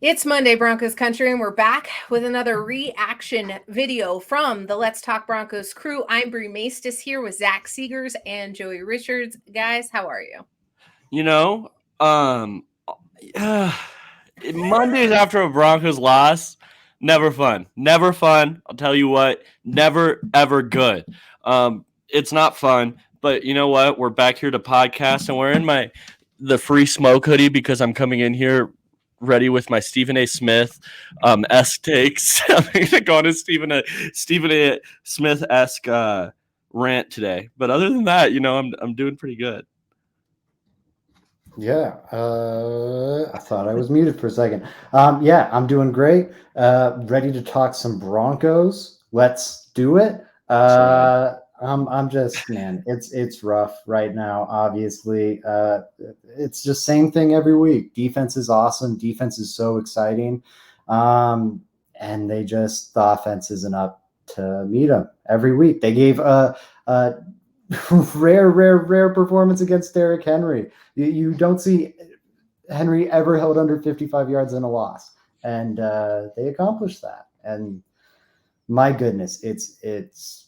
It's Monday, Broncos country, and we're back with another reaction video from the Let's Talk Broncos crew. I'm Bree Maestas here with Zach Seegers and Joey Richards. Guys, how are you? You know, um, Mondays after a Broncos loss, never fun. Never fun. I'll tell you what, never ever good. It's not fun, but you know what? We're back here to podcast, and we're in the free smoke hoodie because I'm coming in here ready with my Stephen A. Smith esque takes. I'm gonna go on a Stephen A. Smith esque rant today. But other than that, I'm doing pretty good. Yeah, I thought I was muted for a second. Yeah, I'm doing great. Ready to talk some Broncos. Let's do it. I'm just, man, it's rough right now. Obviously, it's just same thing every week. Defense is awesome. Defense is so exciting, and the offense isn't up to meet them every week. They gave a rare performance against Derrick Henry. You don't see Henry ever held under 55 yards in a loss, and they accomplished that. And my goodness, it's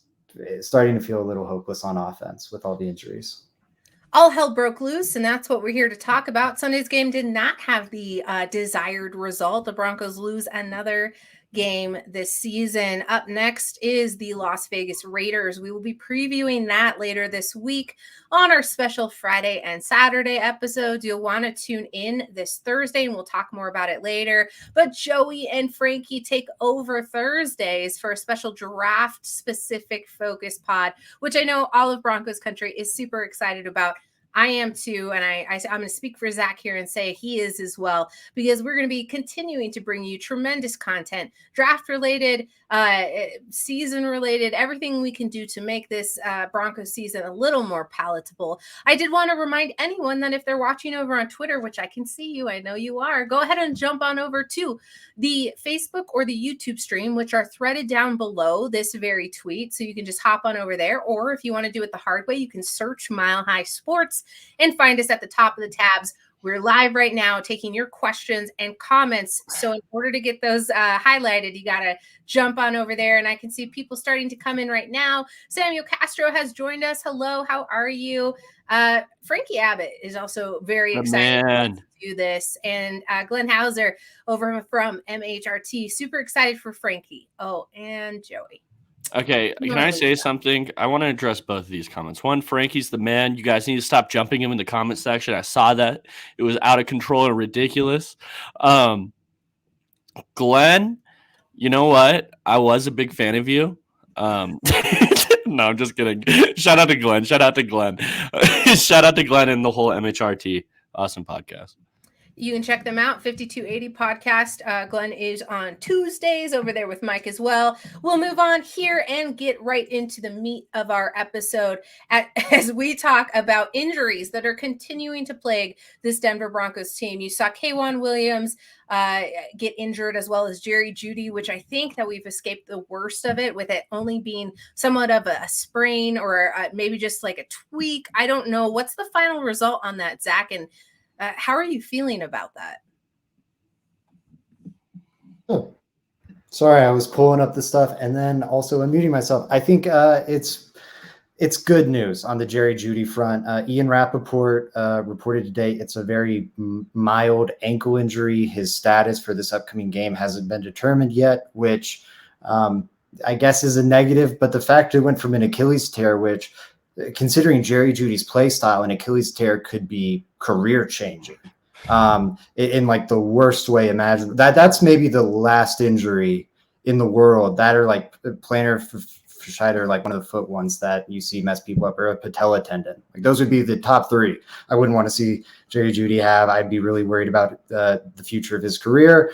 starting to feel a little hopeless on offense with all the injuries. All hell broke loose, and that's what we're here to talk about. Sunday's game did not have the desired result. The Broncos lose another game this season. Up next is the Las Vegas Raiders. We will be previewing that later this week on our special Friday and Saturday episodes. You'll want to tune in this Thursday, and we'll talk more about it later. But Joey and Frankie take over Thursdays for a special draft-specific focus pod, which I know all of Broncos country is super excited about. I am too, and I'm going to speak for Zach here and say he is as well, because we're going to be continuing to bring you tremendous content, draft-related, season-related, everything we can do to make this Broncos season a little more palatable. I did want to remind anyone that if they're watching over on Twitter, which I can see you, I know you are, go ahead and jump on over to the Facebook or the YouTube stream, which are threaded down below this very tweet, so you can just hop on over there, or if you want to do it the hard way, you can search Mile High Sports and find us at the top of the tabs. We're live right now taking your questions and comments. So in order to get those highlighted, you got to jump on over there. And I can see people starting to come in right now. Samuel Castro has joined us. Hello, how are you? Frankie Abbott is also very excited to do this. And Glenn Hauser over from MHRT, super excited for Frankie. Oh, and Joey. Okay, can I say something? I want to address both of these comments. One, Frankie's the man. You guys need to stop jumping him in the comment section. I saw that. It was out of control and ridiculous. Glenn, you know what? I was a big fan of you. No, I'm just kidding. Shout out to Glenn. Shout out to Glenn and the whole MHRT. Awesome podcast. You can check them out, 5280 Podcast. Glenn is on Tuesdays over there with Mike as well. We'll move on here and get right into the meat of our episode as we talk about injuries that are continuing to plague this Denver Broncos team. You saw K'Wan Williams get injured, as well as Jerry Jeudy, which I think that we've escaped the worst of it, with it only being somewhat of a sprain or maybe just like a tweak. I don't know. What's the final result on that, Zach? And how are you feeling about that? Oh, sorry, I was pulling up the stuff and then also unmuting myself. I think it's good news on the Jerry Jeudy front. Ian Rappaport reported today it's a very mild ankle injury. His status for this upcoming game hasn't been determined yet, which I guess is a negative. But the fact it went from an Achilles tear, which, considering Jerry Jeudy's play style, an Achilles tear could be career changing in like the worst way imaginable. That's maybe the last injury in the world that are like plantar fasciitis, like one of the foot ones that you see mess people up, or a patella tendon. Like those would be the top three I wouldn't want to see Jerry Jeudy have. I'd be really worried about the future of his career.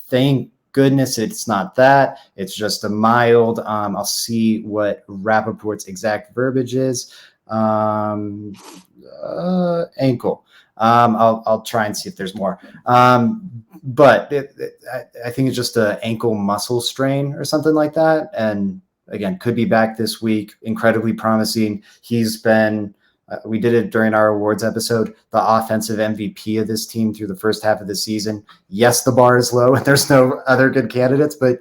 Thank goodness it's not that. It's just a mild. I'll see what Rappaport's exact verbiage is. Ankle. I'll try and see if there's more. But I think it's just an ankle muscle strain or something like that. And again, could be back this week. Incredibly promising. He's been We did it during our awards episode, the offensive MVP of this team through the first half of the season. Yes, the bar is low and there's no other good candidates, but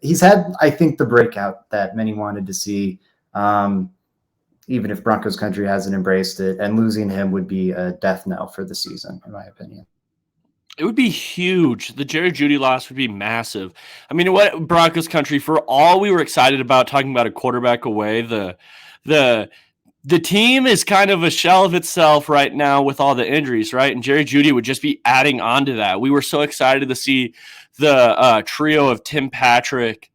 he's had, I think, the breakout that many wanted to see, even if Broncos country hasn't embraced it, and losing him would be a death knell for the season, in my opinion. It would be huge. The Jerry Jeudy loss would be massive. I mean, what Broncos country, for all we were excited about talking about a quarterback away, the team is kind of a shell of itself right now with all the injuries, right? And Jerry Jeudy would just be adding on to that. We were so excited to see the trio of Tim Patrick,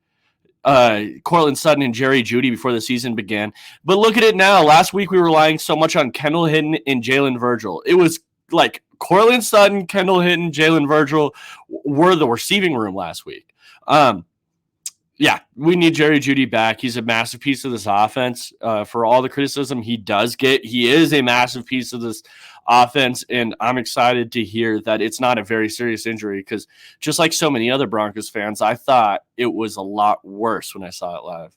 Cortland Sutton, and Jerry Jeudy before the season began. But look at it now. Last week we were relying so much on Kendall Hinton and Jalen Virgil. It was like Cortland Sutton, Kendall Hinton, Jalen Virgil were the receiving room last week. Yeah, we need Jerry Jeudy back. He's a massive piece of this offense. For all the criticism he does get, he is a massive piece of this offense, and I'm excited to hear that it's not a very serious injury, because just like so many other Broncos fans, I thought it was a lot worse when I saw it live.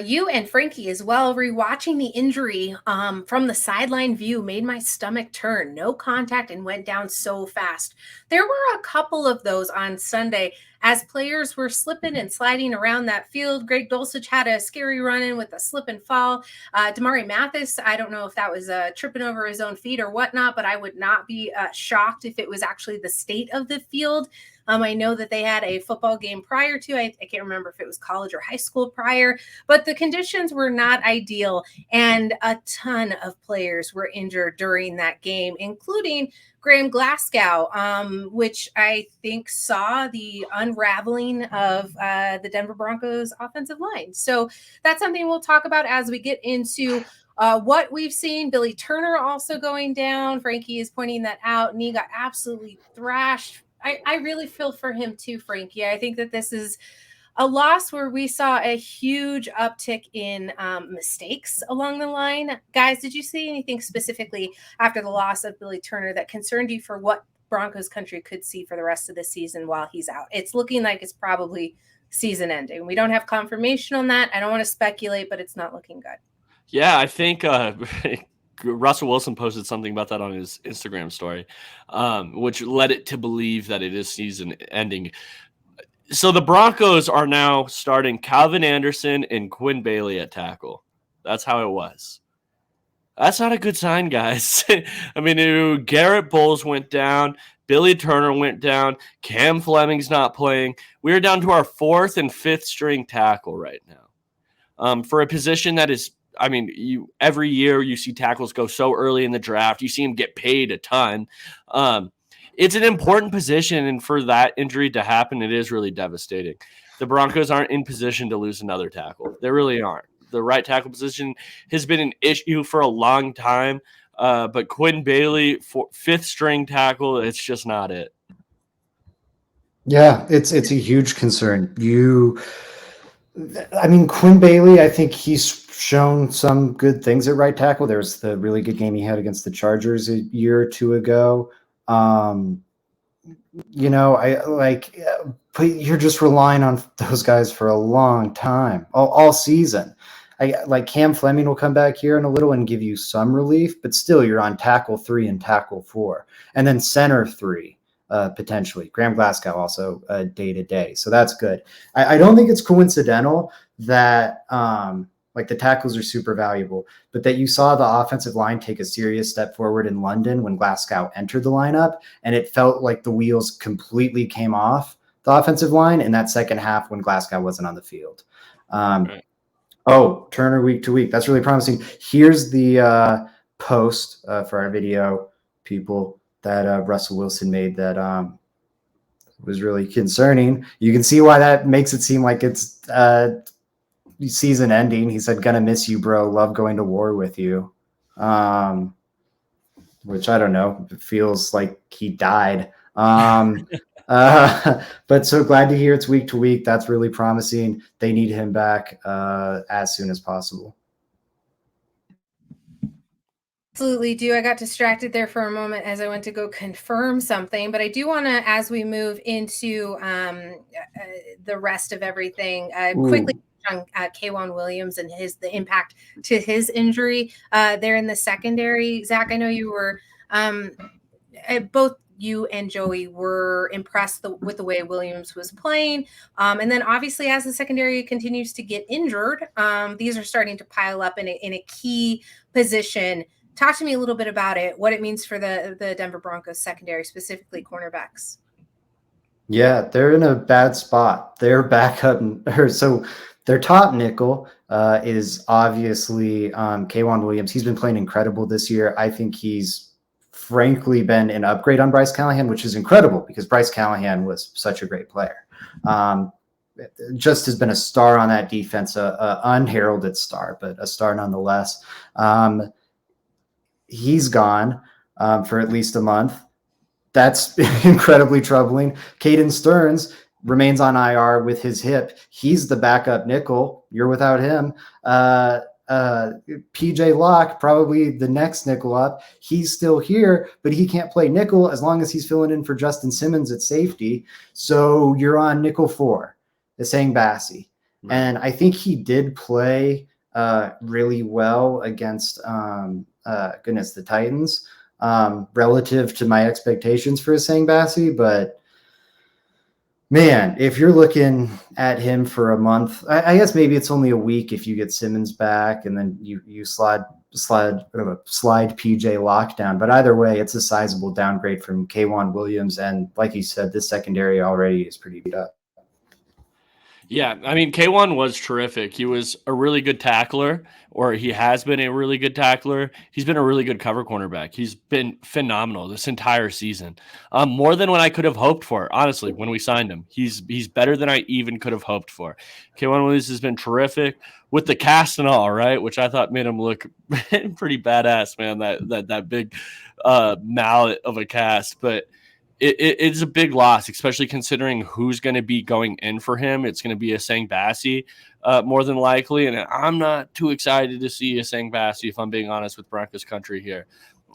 You and Frankie as well, rewatching the injury from the sideline view made my stomach turn. No contact and went down so fast. There were a couple of those on Sunday as players were slipping and sliding around that field. Greg Dulcich had a scary run-in with a slip and fall. Damari Mathis, I don't know if that was tripping over his own feet or whatnot, but I would not be shocked if it was actually the state of the field. I know that they had a football game prior to, I can't remember if it was college or high school prior, but the conditions were not ideal. And a ton of players were injured during that game, including Graham Glasgow, which I think saw the unraveling of the Denver Broncos offensive line. So that's something we'll talk about as we get into what we've seen. Billy Turner also going down. Frankie is pointing that out, and he got absolutely thrashed. I really feel for him too, Frankie. I think that this is a loss where we saw a huge uptick in mistakes along the line. Guys, did you see anything specifically after the loss of Billy Turner that concerned you for what Broncos country could see for the rest of the season while he's out? It's looking like it's probably season ending. We don't have confirmation on that. I don't want to speculate, but it's not looking good. Yeah, I think Russell Wilson posted something about that on his Instagram story, which led it to believe that it is season ending. So the Broncos are now starting Calvin Anderson and Quinn Bailey at tackle. That's how it was. That's not a good sign, guys. I mean, Garrett Bowles went down. Billy Turner went down. Cam Fleming's not playing. We're down to our fourth and fifth string tackle right now. For a position that is, I mean, every year you see tackles go so early in the draft. You see them get paid a ton. It's an important position, and for that injury to happen, it is really devastating. The Broncos aren't in position to lose another tackle. They really aren't. The right tackle position has been an issue for a long time, but Quinn Bailey, fifth string tackle, it's just not it. Yeah, it's a huge concern. I mean, Quinn Bailey, I think he's shown some good things at right tackle. There's the really good game he had against the Chargers a year or two ago. But you're just relying on those guys for a long time, all season. Like Cam Fleming will come back here in a little and give you some relief, but still you're on tackle 3 and tackle 4, and then center 3, potentially. Graham Glasgow also day to day. So that's good. I don't think it's coincidental that like the tackles are super valuable, but that you saw the offensive line take a serious step forward in London when Glasgow entered the lineup, and it felt like the wheels completely came off the offensive line in that second half when Glasgow wasn't on the field. Right. Oh, Turner week to week. That's really promising. Here's the post for our video people that Russell Wilson made that was really concerning. You can see why that makes it seem like it's season ending. He said, "Gonna miss you, bro. Love going to war with you." Which I don't know. It feels like he died. But so glad to hear it's week to week. That's really promising. They need him back as soon as possible. Absolutely do. I got distracted there for a moment as I went to go confirm something, but I do want to, as we move into the rest of everything, quickly on K'Wan Williams and the impact to his injury there in the secondary. Zach, I know you were both you and Joey were impressed with the way Williams was playing. And then obviously as the secondary continues to get injured, these are starting to pile up in a key position. Talk to me a little bit about it, what it means for the Denver Broncos secondary, specifically cornerbacks. Yeah, they're in a bad spot. Their backup, so their top nickel is obviously K'Wan Williams. He's been playing incredible this year. I think he's frankly been an upgrade on Bryce Callahan, which is incredible because Bryce Callahan was such a great player. Just has been a star on that defense, a unheralded star, but a star nonetheless. He's gone for at least a month. That's incredibly troubling. Caden Stearns remains on IR with his hip. He's the backup nickel. You're without him. PJ Locke, probably the next nickel up. He's still here, but he can't play nickel as long as he's filling in for Justin Simmons at safety. So you're on nickel 4, Essang Bassey. Right. And I think he did play really well against the Titans relative to my expectations for Essang Bassey, but man, if you're looking at him for a month, I guess maybe it's only a week if you get Simmons back and then you slide PJ Locke down. But either way, it's a sizable downgrade from K'Wan Williams. And like you said, this secondary already is pretty beat up. Yeah, I mean, K'Wan was terrific. He was a really good tackler, or he has been a really good tackler. He's been a really good cover cornerback. He's been phenomenal this entire season, more than what I could have hoped for, honestly, when we signed him. He's better than I even could have hoped for. K'Wan Williams has been terrific with the cast and all, right, which I thought made him look pretty badass, man, that big mallet of a cast. But it's a big loss, especially considering who's going to be going in for him. It's going to be Essang Bassey more than likely, and I'm not too excited to see Essang Bassey, if I'm being honest with Broncos country here.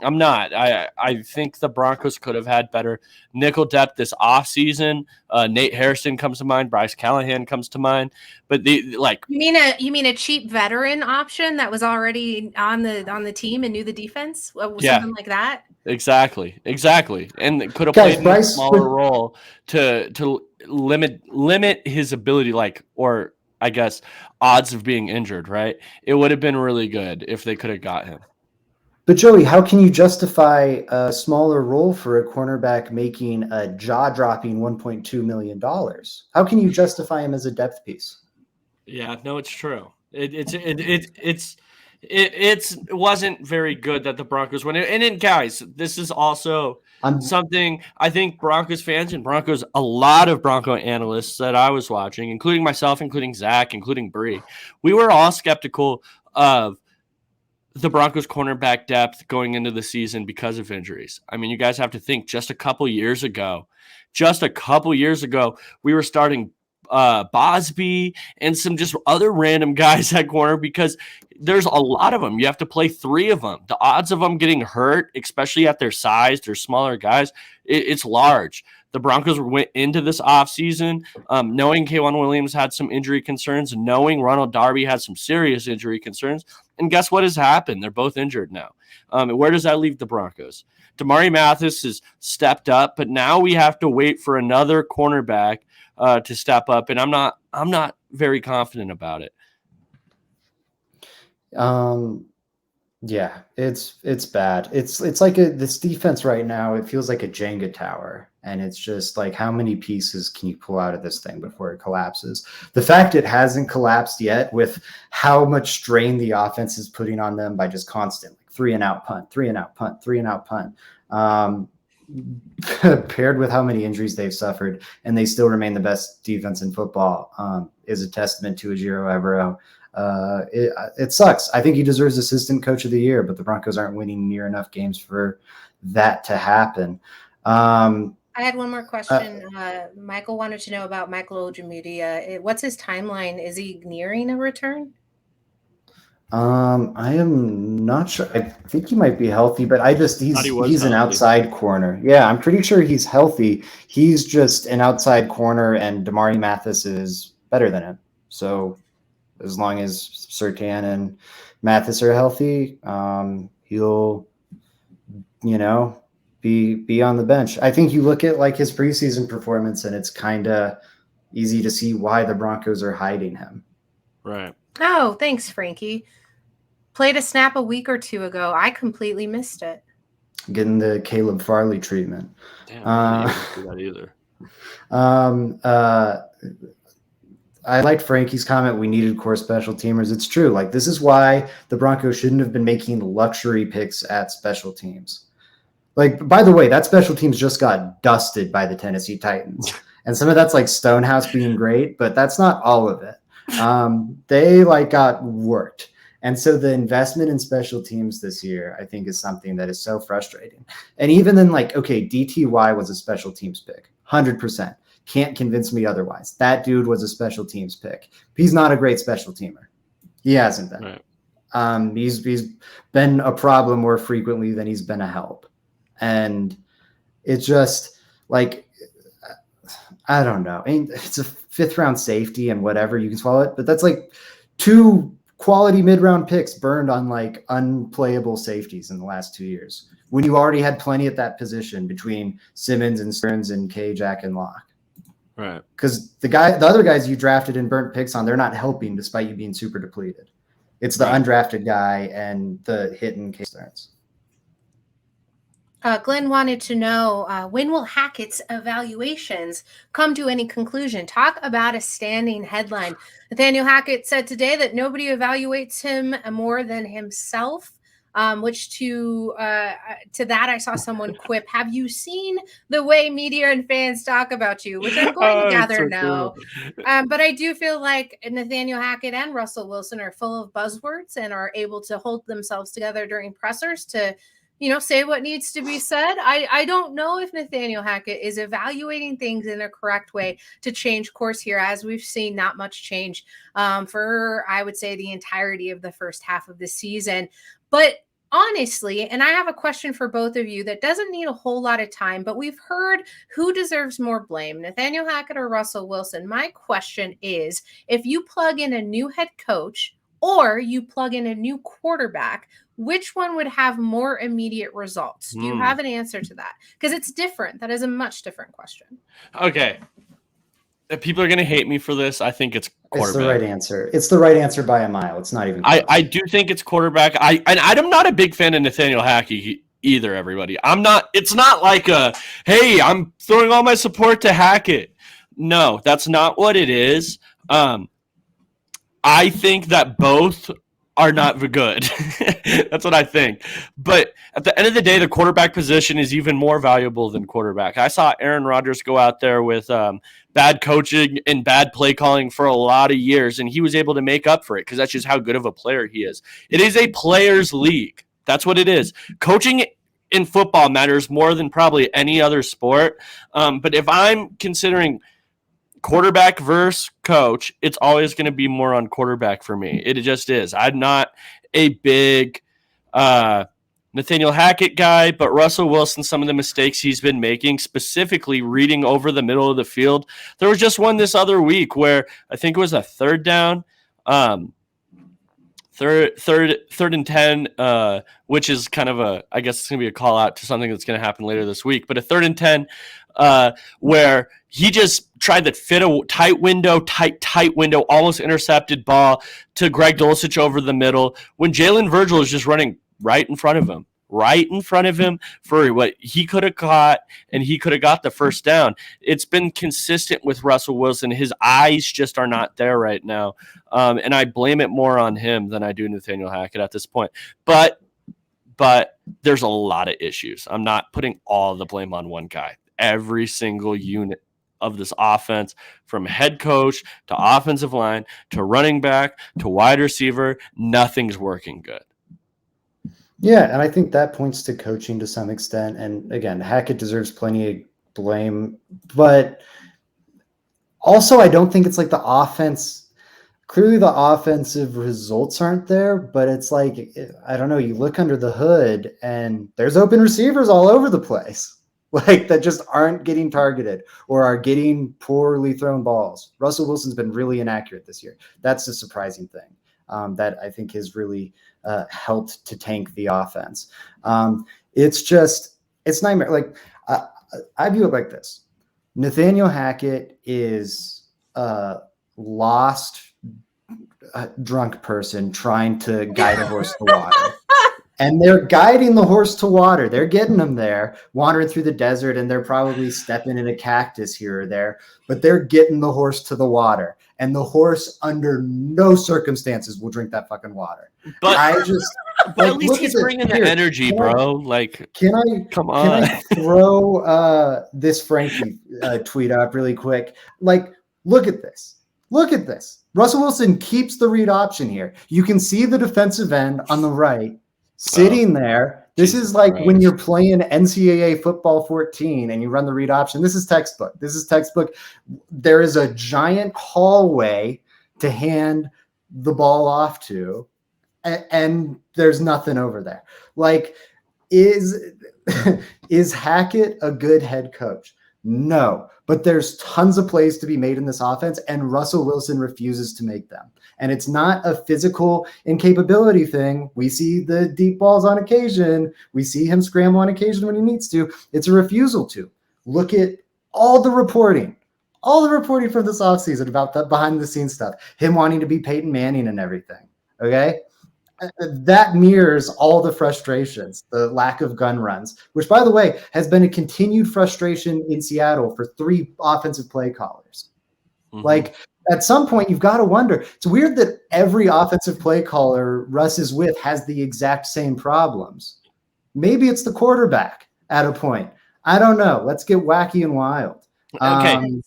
I'm not. I think the Broncos could have had better nickel depth this offseason. Nate Hairston comes to mind. Bryce Callahan comes to mind. But you mean a cheap veteran option that was already on the team and knew the defense? Something like that? Exactly. And could have played a smaller role to limit his ability, or I guess odds of being injured, right? It would have been really good if they could have got him. But Joey, how can you justify a smaller role for a cornerback making a jaw-dropping $1.2 million? How can you justify him as a depth piece? Yeah, no, it's true. It wasn't very good that the Broncos went in. And then, guys, this is also something I think Broncos fans and a lot of Bronco analysts that I was watching, including myself, including Zach, including Bree, we were all skeptical of the Broncos cornerback depth going into the season because of injuries. I mean, you guys have to think just a couple years ago, we were starting Bosby and some just other random guys at corner because there's a lot of them. You have to play 3 of them. The odds of them getting hurt, especially at their size, they're smaller guys, it's large. The Broncos went into this offseason knowing K'Wan Williams had some injury concerns, knowing Ronald Darby had some serious injury concerns. And guess what has happened? They're both injured now. Where does that leave the Broncos? Damari Mathis has stepped up, but now we have to wait for another cornerback to step up, and I'm not very confident about it. Yeah, it's bad. It's like this defense right now. It feels like a Jenga tower, and it's just like, how many pieces can you pull out of this thing before it collapses? The fact it hasn't collapsed yet, with how much strain the offense is putting on them by just constant 3-and-out punt, 3-and-out punt, 3-and-out punt. Paired with how many injuries they've suffered, and they still remain the best defense in football, is a testament to Ejiro Evero. It sucks. I think he deserves Assistant Coach of the Year, but the Broncos aren't winning near enough games for that to happen. I had one more question. Michael wanted to know about Michael Ojemudia. What's his timeline? Is he nearing a return? I am not sure. I think he might be healthy, but he's an outside corner. Yeah, I'm pretty sure he's healthy. He's just an outside corner, and Damari Mathis is better than him. So as long as Surtain and Mathis are healthy, he'll, be on the bench. I think you look at like his preseason performance and it's kind of easy to see why the Broncos are hiding him. Right. Oh, thanks, Frankie. Played a snap a week or two ago. I completely missed it. Getting the Caleb Farley treatment. Damn, I didn't even do that either. I liked Frankie's comment. We needed core special teamers. It's true. Like, this is why the Broncos shouldn't have been making luxury picks at special teams. Like, by the way, that special teams just got dusted by the Tennessee Titans. And some of that's like Stonehouse being great, but that's not all of it. They got worked. And so the investment in special teams this year, I think, is something that is so frustrating. And even then, DTY was a special teams pick, 100%. Can't convince me otherwise. That dude was a special teams pick. He's not a great special teamer. He hasn't been. Right. He's been a problem more frequently than he's been a help. And it's just I don't know. I mean, it's a 5th round safety and whatever, you can swallow it, but that's 2 quality mid-round picks burned on unplayable safeties in the last 2 years when you already had plenty at that position between Simmons and Stearns and K, Jack, and Locke. Right. Because the other guys you drafted and burnt picks on, they're not helping despite you being super depleted. It's the undrafted guy and the hidden K Stearns. Glenn wanted to know, when will Hackett's evaluations come to any conclusion? Talk about a standing headline. Nathaniel Hackett said today that nobody evaluates him more than himself, which to that I saw someone quip, have you seen the way media and fans talk about you? Which I'm going to gather so no. Cool. But I do feel like Nathaniel Hackett and Russell Wilson are full of buzzwords and are able to hold themselves together during pressers to say what needs to be said. I don't know if Nathaniel Hackett is evaluating things in a correct way to change course here, as we've seen not much change for, I would say, the entirety of the first half of the season. But honestly, and I have a question for both of you that doesn't need a whole lot of time, but we've heard who deserves more blame, Nathaniel Hackett or Russell Wilson. My question is, if you plug in a new head coach or you plug in a new quarterback, which one would have more immediate results? Do you have an answer to that? Because it's different. That is a much different question. Okay. People are going to hate me for this. I think it's quarterback. It's the right answer. It's the right answer by a mile. It's not even close. I do think it's quarterback. I'm not a big fan of Nathaniel Hackett either, everybody. It's not like hey, I'm throwing all my support to Hackett. No, that's not what it is. I think that both are not good. That's what I think. But at the end of the day, the quarterback position is even more valuable than quarterback. I saw Aaron Rodgers go out there with bad coaching and bad play calling for a lot of years, and he was able to make up for it because that's just how good of a player he is. It is a players' league. That's what it is. Coaching in football matters more than probably any other sport. But if I'm considering quarterback versus coach, it's always going to be more on quarterback for me. It just is. I'm not a big Nathaniel Hackett guy, but Russell Wilson, some of the mistakes he's been making, specifically reading over the middle of the field. There was just one this other week where I think it was a third down, third and 10, which is kind of I guess it's going to be a call out to something that's going to happen later this week, but a 3rd and 10 where he just tried to fit a tight window, almost intercepted ball to Greg Dulcich over the middle when Jalen Virgil is just running right in front of him for what he could have caught, and he could have got the first down. It's been consistent with Russell Wilson. His eyes just are not there right now. And I blame it more on him than I do Nathaniel Hackett at this point. But there's a lot of issues. I'm not putting all the blame on one guy. Every single unit of this offense, from head coach to offensive line to running back to wide receiver, nothing's working good. Yeah, and I think that points to coaching to some extent. And again, Hackett deserves plenty of blame, but also I don't think it's like the offense. Clearly the offensive results aren't there, but it's like, I don't know, you look under the hood and there's open receivers all over the place. like that just aren't getting targeted or are getting poorly thrown balls. Russell Wilson's been really inaccurate this year. That's a surprising thing that I think has really helped to tank the offense. It's nightmare. Like I view it like this. Nathaniel Hackett is a lost drunk person trying to guide a horse to water. And they're guiding the horse to water. They're getting them there, wandering through the desert, and they're probably stepping in a cactus here or there, but they're getting the horse to the water. And the horse, under no circumstances, will drink that fucking water. But But at least he's bringing the energy, bro. Like, can I throw this Frankie tweet up really quick? Like, look at this. Look at this. Russell Wilson keeps the read option here. You can see the defensive end on the right sitting there. This is like when you're playing NCAA football 14 and you run the read option. This is textbook. There is a giant hallway to hand the ball off to, and there's nothing over there. Like, is Hackett a good head coach? No, but there's tons of plays to be made in this offense, and Russell Wilson refuses to make them. And it's not a physical incapability thing. We see the deep balls on occasion. We see him scramble on occasion when he needs to. It's a refusal to. Look at all the reporting from this offseason about the behind-the-scenes stuff, him wanting to be Peyton Manning and everything, okay? That mirrors all the frustrations, the lack of gun runs, which, by the way, has been a continued frustration in Seattle for 3 offensive play callers. Mm-hmm. Like, at some point, you've got to wonder. It's weird that every offensive play caller Russ is with has the exact same problems. Maybe it's the quarterback at a point. I don't know. Let's get wacky and wild. Okay.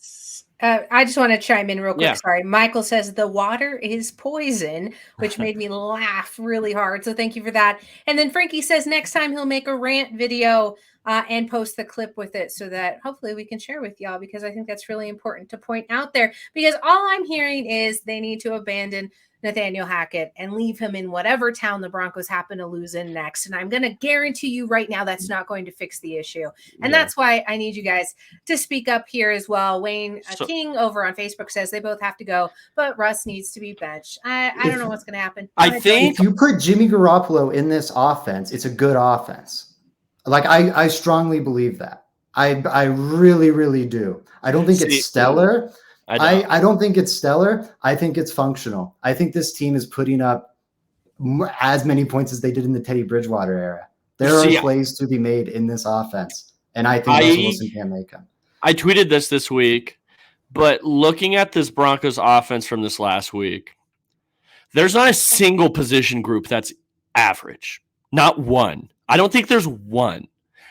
I just want to chime in real quick. Yeah. Sorry. Michael says the water is poison, which made me laugh really hard. So thank you for that. And then Frankie says next time he'll make a rant video and post the clip with it so that hopefully we can share with y'all, because I think that's really important to point out there, because all I'm hearing is they need to abandon Nathaniel Hackett and leave him in whatever town the Broncos happen to lose in next. And I'm going to guarantee you right now that's not going to fix the issue. And that's why I need you guys to speak up here as well. Wayne King over on Facebook says they both have to go, but Russ needs to be benched. I don't know what's going to happen. I think if you put Jimmy Garoppolo in this offense, it's a good offense. Like, I strongly believe that. I really, really do. I don't think it's stellar. I don't think it's stellar. I think it's functional. I think this team is putting up as many points as they did in the Teddy Bridgewater era. There are plays to be made in this offense, and I think Russell Wilson can make them. I tweeted this week, but looking at this Broncos offense from this last week, there's not a single position group that's average. Not one. I don't think there's one.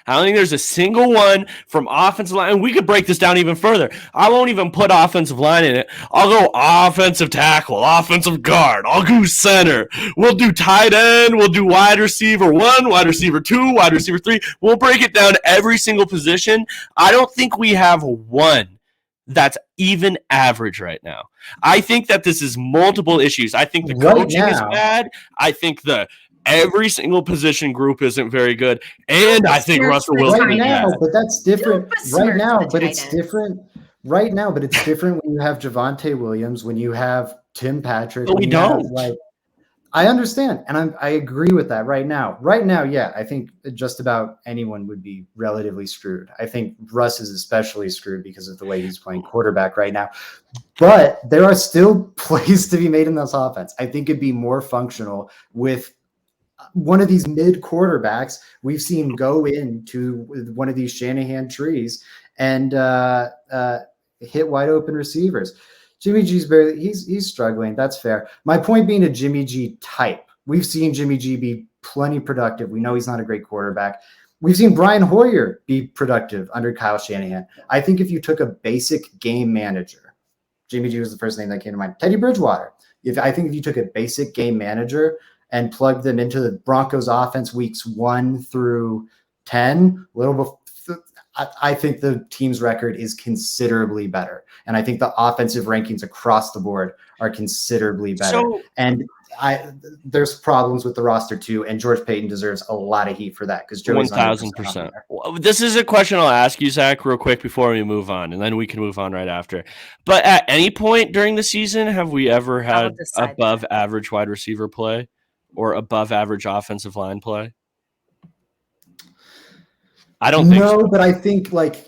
I don't think there's a single one from offensive line. And we could break this down even further. I won't even put offensive line in it. I'll go offensive tackle, offensive guard. I'll go center. We'll do tight end. We'll do wide receiver 1, wide receiver 2, wide receiver 3. We'll break it down every single position. I don't think we have one that's even average right now. I think that this is multiple issues. I think the coaching is bad. I think every single position group isn't very good, and I think Russell Wilson right now, but that's different right now. But it's different right now. But it's different when you have Javonte Williams, when you have Tim Patrick. But we don't. I understand, and I agree with that right now. Right now, yeah, I think just about anyone would be relatively screwed. I think Russ is especially screwed because of the way he's playing quarterback right now. But there are still plays to be made in this offense. I think it'd be more functional with one of these mid quarterbacks we've seen go into one of these Shanahan trees and hit wide open receivers. Jimmy G's he's struggling. That's fair. My point being a Jimmy G type. We've seen Jimmy G be plenty productive. We know he's not a great quarterback. We've seen Brian Hoyer be productive under Kyle Shanahan. I think if you took a basic game manager, Jimmy G was the first name that came to mind. Teddy Bridgewater. I think if you took a basic game manager and plugged them into the Broncos offense weeks 1 through 10, I think the team's record is considerably better. And I think the offensive rankings across the board are considerably better. And there's problems with the roster too. And George Payton deserves a lot of heat for that because Joey's 1,000%. This is a question I'll ask you, Zach, real quick before we move on, and then we can move on right after. But at any point during the season, have we ever had above average wide receiver play or above average offensive line play? I don't think so. But I think like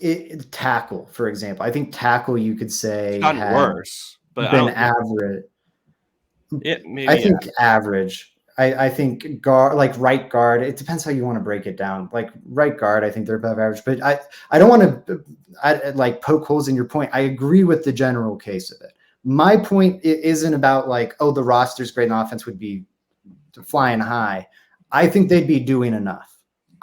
tackle, for example. I think tackle you could say it's gotten worse, but been average. I think average. I think guard, like right guard. It depends how you want to break it down. Like right guard, I think they're above average. But I don't want to like poke holes in your point. I agree with the general case of it. My point isn't about like, oh, the roster's great and the offense would be flying high. I think they'd be doing enough.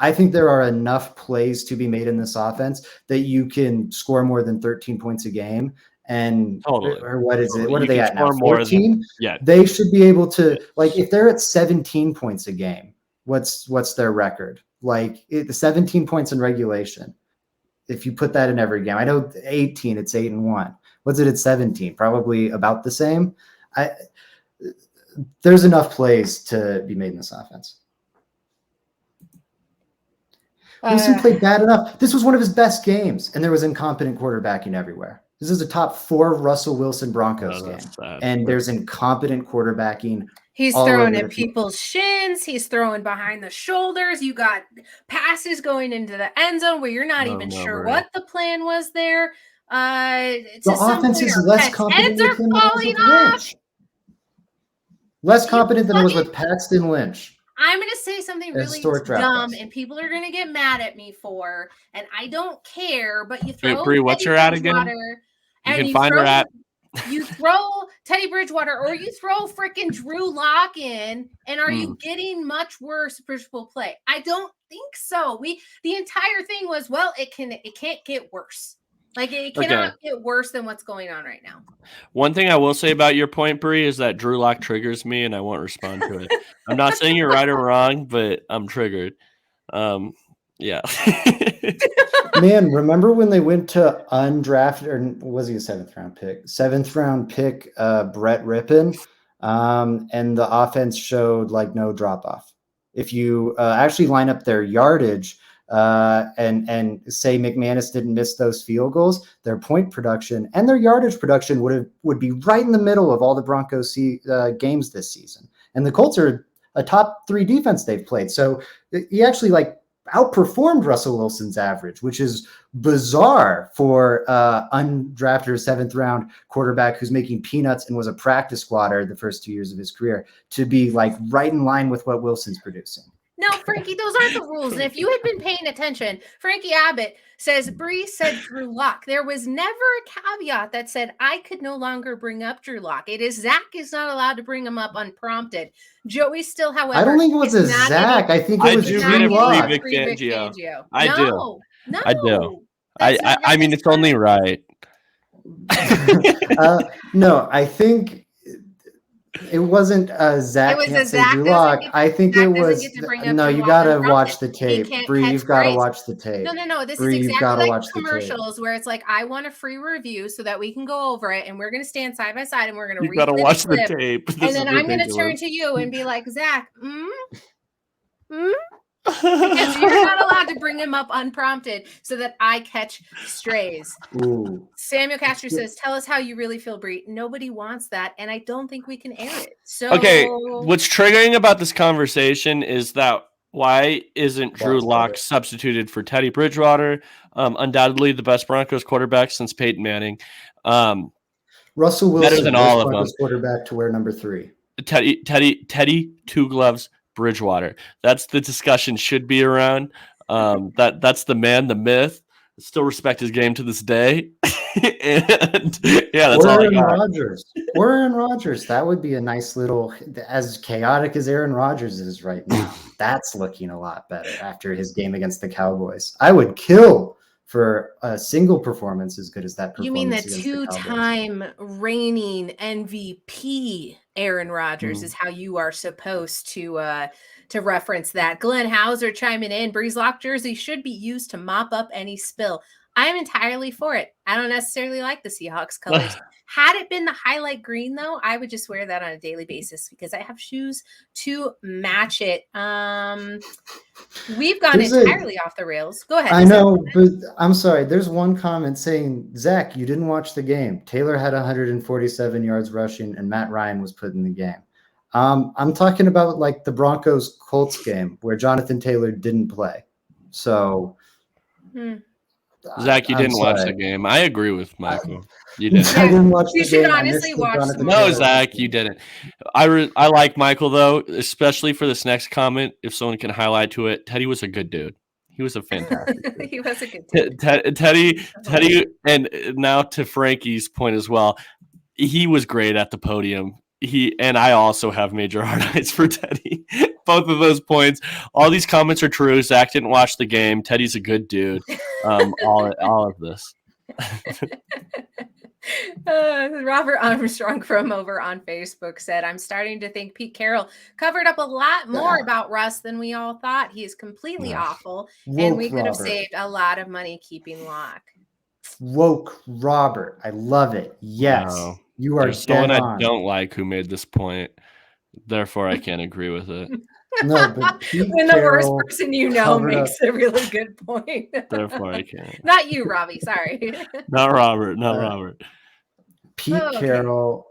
I think there are enough plays to be made in this offense that you can score more than 13 points a game. And or what is it? What are they at now? 14? Yeah. They should be able to, like, if they're at 17 points a game, what's their record? Like 17 points in regulation. If you put that in every game, I know 18, it's 8-1. What's it at 17? Probably about the same. There's enough plays to be made in this offense. Wilson played bad enough. This was one of his best games, and there was incompetent quarterbacking everywhere. This is a top 4 Russell Wilson Broncos game, and there's incompetent quarterbacking. He's throwing at people's shins. He's throwing behind the shoulders. You got passes going into the end zone where you're not even sure what the plan was there. The offense is less competent than it was with Lynch. Less competent than it was with Paxton Lynch. I'm going to say something really dumb, and people are going to get mad at me for, and I don't care, but you throw Bree, what's your ad again? You can find her at. You throw Teddy Bridgewater or you throw freaking Drew Lock in, and are you getting much worse visual play? I don't think so. The entire thing was, well, it can't get worse. Like it cannot get worse than what's going on right now. One thing I will say about your point, Bree, is that Drew Lock triggers me, and I won't respond to it. I'm not saying you're right or wrong, but I'm triggered. Yeah. Man, remember when they went to undrafted, or was he a 7th round pick? 7th round pick, Brett Rippon, and the offense showed like no drop off. If you actually line up their yardage and say McManus didn't miss those field goals, their point production and their yardage production would be right in the middle of all the Broncos games this season. And the Colts are a top 3 defense they've played. So he actually like outperformed Russell Wilson's average, which is bizarre for undrafted 7th round quarterback who's making peanuts and was a practice squatter the first 2 years of his career to be like right in line with what Wilson's producing. No, Frankie, those aren't the rules. And if you had been paying attention, Frankie Abbott says Bree said Drew Lock. There was never a caveat that said I could no longer bring up Drew Lock. It is Zach is not allowed to bring him up unprompted. Joey still, however, I don't think it was a Zach. I think it was Drew Lock. Vic Fangio. I do. I mean, it's only right. No, I think it wasn't Zach. It was a Zach. I think it was. No, you gotta watch the tape, Bree. You've got to watch the tape. No. This is exactly like commercials where it's like, I want a free review so that we can go over it, and we're going to stand side by side, and we're going to. You got to watch the tape, and then I'm going to turn to you and be like, Zach, because you're not allowed to bring him up unprompted so that I catch strays. Ooh. Samuel Castro says, tell us how you really feel, Bree. Nobody wants that, and I don't think we can air it. So okay, what's triggering about this conversation is that why isn't Drew Lock substituted for Teddy Bridgewater? Undoubtedly the best Broncos quarterback since Peyton Manning. Russell Wilson, better than all of them. Quarterback to wear number 3. Teddy, 2 gloves, Bridgewater. That's the discussion should be around. That's the man, the myth. Still respect his game to this day. And yeah, that's all I got. Aaron Rodgers. That would be a nice little, as chaotic as Aaron Rodgers is right now. That's looking a lot better after his game against the Cowboys. I would kill for a single performance as good as that performance. You mean the 2-time reigning MVP Aaron Rodgers is how you are supposed to to reference that. Glenn Hauser chiming in. Breezelock jersey should be used to mop up any spill. I'm entirely for it. I don't necessarily like the Seahawks colors. Had it been the highlight green, though, I would just wear that on a daily basis because I have shoes to match it. We've gone entirely off the rails. Go ahead. I know, but I'm sorry. There's one comment saying, Zach, you didn't watch the game. Taylor had 147 yards rushing, and Matt Ryan was put in the game. I'm talking about like the Broncos Colts game where Jonathan Taylor didn't play. So, Zach, you didn't watch the game. I agree with Michael. You didn't. I didn't watch the game. You should honestly watch the No, Zach, you didn't. I like Michael, though, especially for this next comment. If someone can highlight to it, Teddy was a good dude. He was a fantastic dude. He was a good dude. Teddy, and now to Frankie's point as well, he was great at the podium. And I also have major hard eyes for Teddy. Both of those points. All these comments are true. Zach didn't watch the game. Teddy's a good dude. All of this. Robert Armstrong from over on Facebook said, I'm starting to think Pete Carroll covered up a lot more about Russ than we all thought. He is completely awful, and we could have saved a lot of money keeping Locke. Woke Robert. I love it. Yes. No. You are There's someone I don't like who made this point. Therefore, I can't agree with it. No, but when the worst person you know makes a really good point. Therefore, I can't. Not you, Robbie. Sorry. Not Robert. Not Robert. Pete Carroll,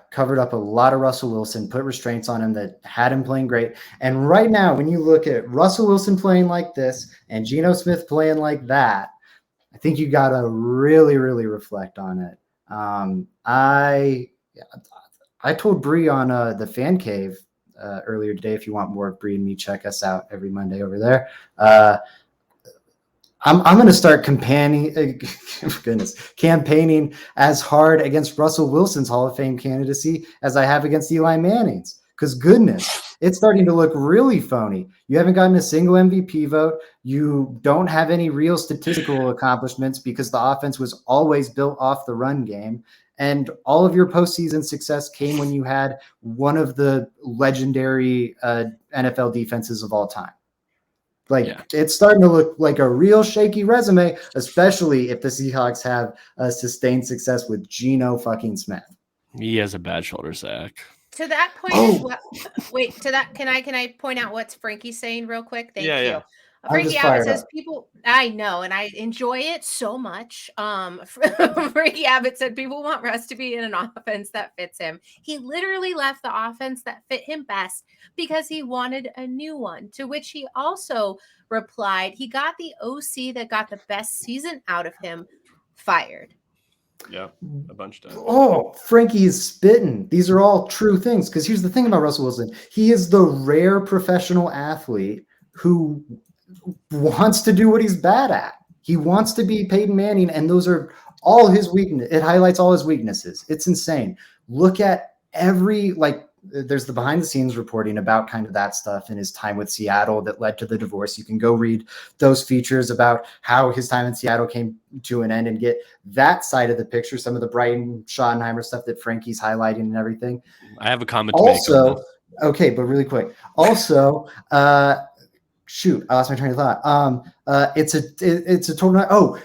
covered up a lot of Russell Wilson, put restraints on him that had him playing great. And right now, when you look at Russell Wilson playing like this and Geno Smith playing like that, I think you got to really, really reflect on it. I told Bree on the Fan Cave earlier today, if you want more of Bree and me, check us out every Monday over there. I'm going to start campaigning as hard against Russell Wilson's Hall of Fame candidacy as I have against Eli Manning's. Because goodness, it's starting to look really phony. You haven't gotten a single MVP vote. You don't have any real statistical accomplishments because the offense was always built off the run game. And all of your postseason success came when you had one of the legendary NFL defenses of all time. It's starting to look like a real shaky resume, especially if the Seahawks have sustained success with Geno fucking Smith. He has a bad shoulder, Zach. To that point, can I point out what Frankie's saying real quick? Thank you. Yeah. Frankie Abbott says people, I know, and I enjoy it so much. Frankie Abbott said people want Russ to be in an offense that fits him. He literally left the offense that fit him best because he wanted a new one, to which he also replied, he got the OC that got the best season out of him fired. Yeah, a bunch of times. Oh, Frankie is spitting. These are all true things. Because here's the thing about Russell Wilson. He is the rare professional athlete who wants to do what he's bad at. He wants to be Peyton Manning, and those are all his weaknesses. It highlights all his weaknesses. It's insane. Look at there's the behind the scenes reporting about kind of that stuff in his time with Seattle that led to the divorce. You can go read those features about how his time in Seattle came to an end and get that side of the picture, some of the Brian Schottenheimer stuff that Frankie's highlighting and everything. I have a comment to make on this. Okay, but really quick. Also, shoot, I lost my train of thought. It's a total.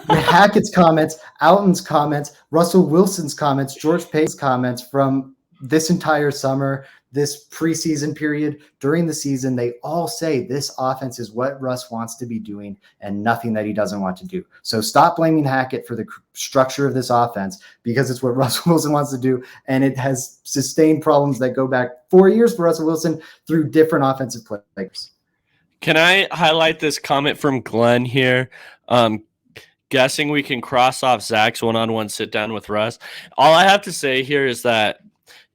Hackett's comments, Alton's comments, Russell Wilson's comments, George Pace's comments from this entire summer, this preseason period, during the season, they all say this offense is what Russ wants to be doing and nothing that he doesn't want to do. So stop blaming Hackett for the structure of this offense because it's what Russell Wilson wants to do, and it has sustained problems that go back 4 years for Russell Wilson through different offensive players. Can I highlight this comment from Glenn here? Guessing we can cross off Zach's one-on-one sit-down with Russ. All I have to say here is that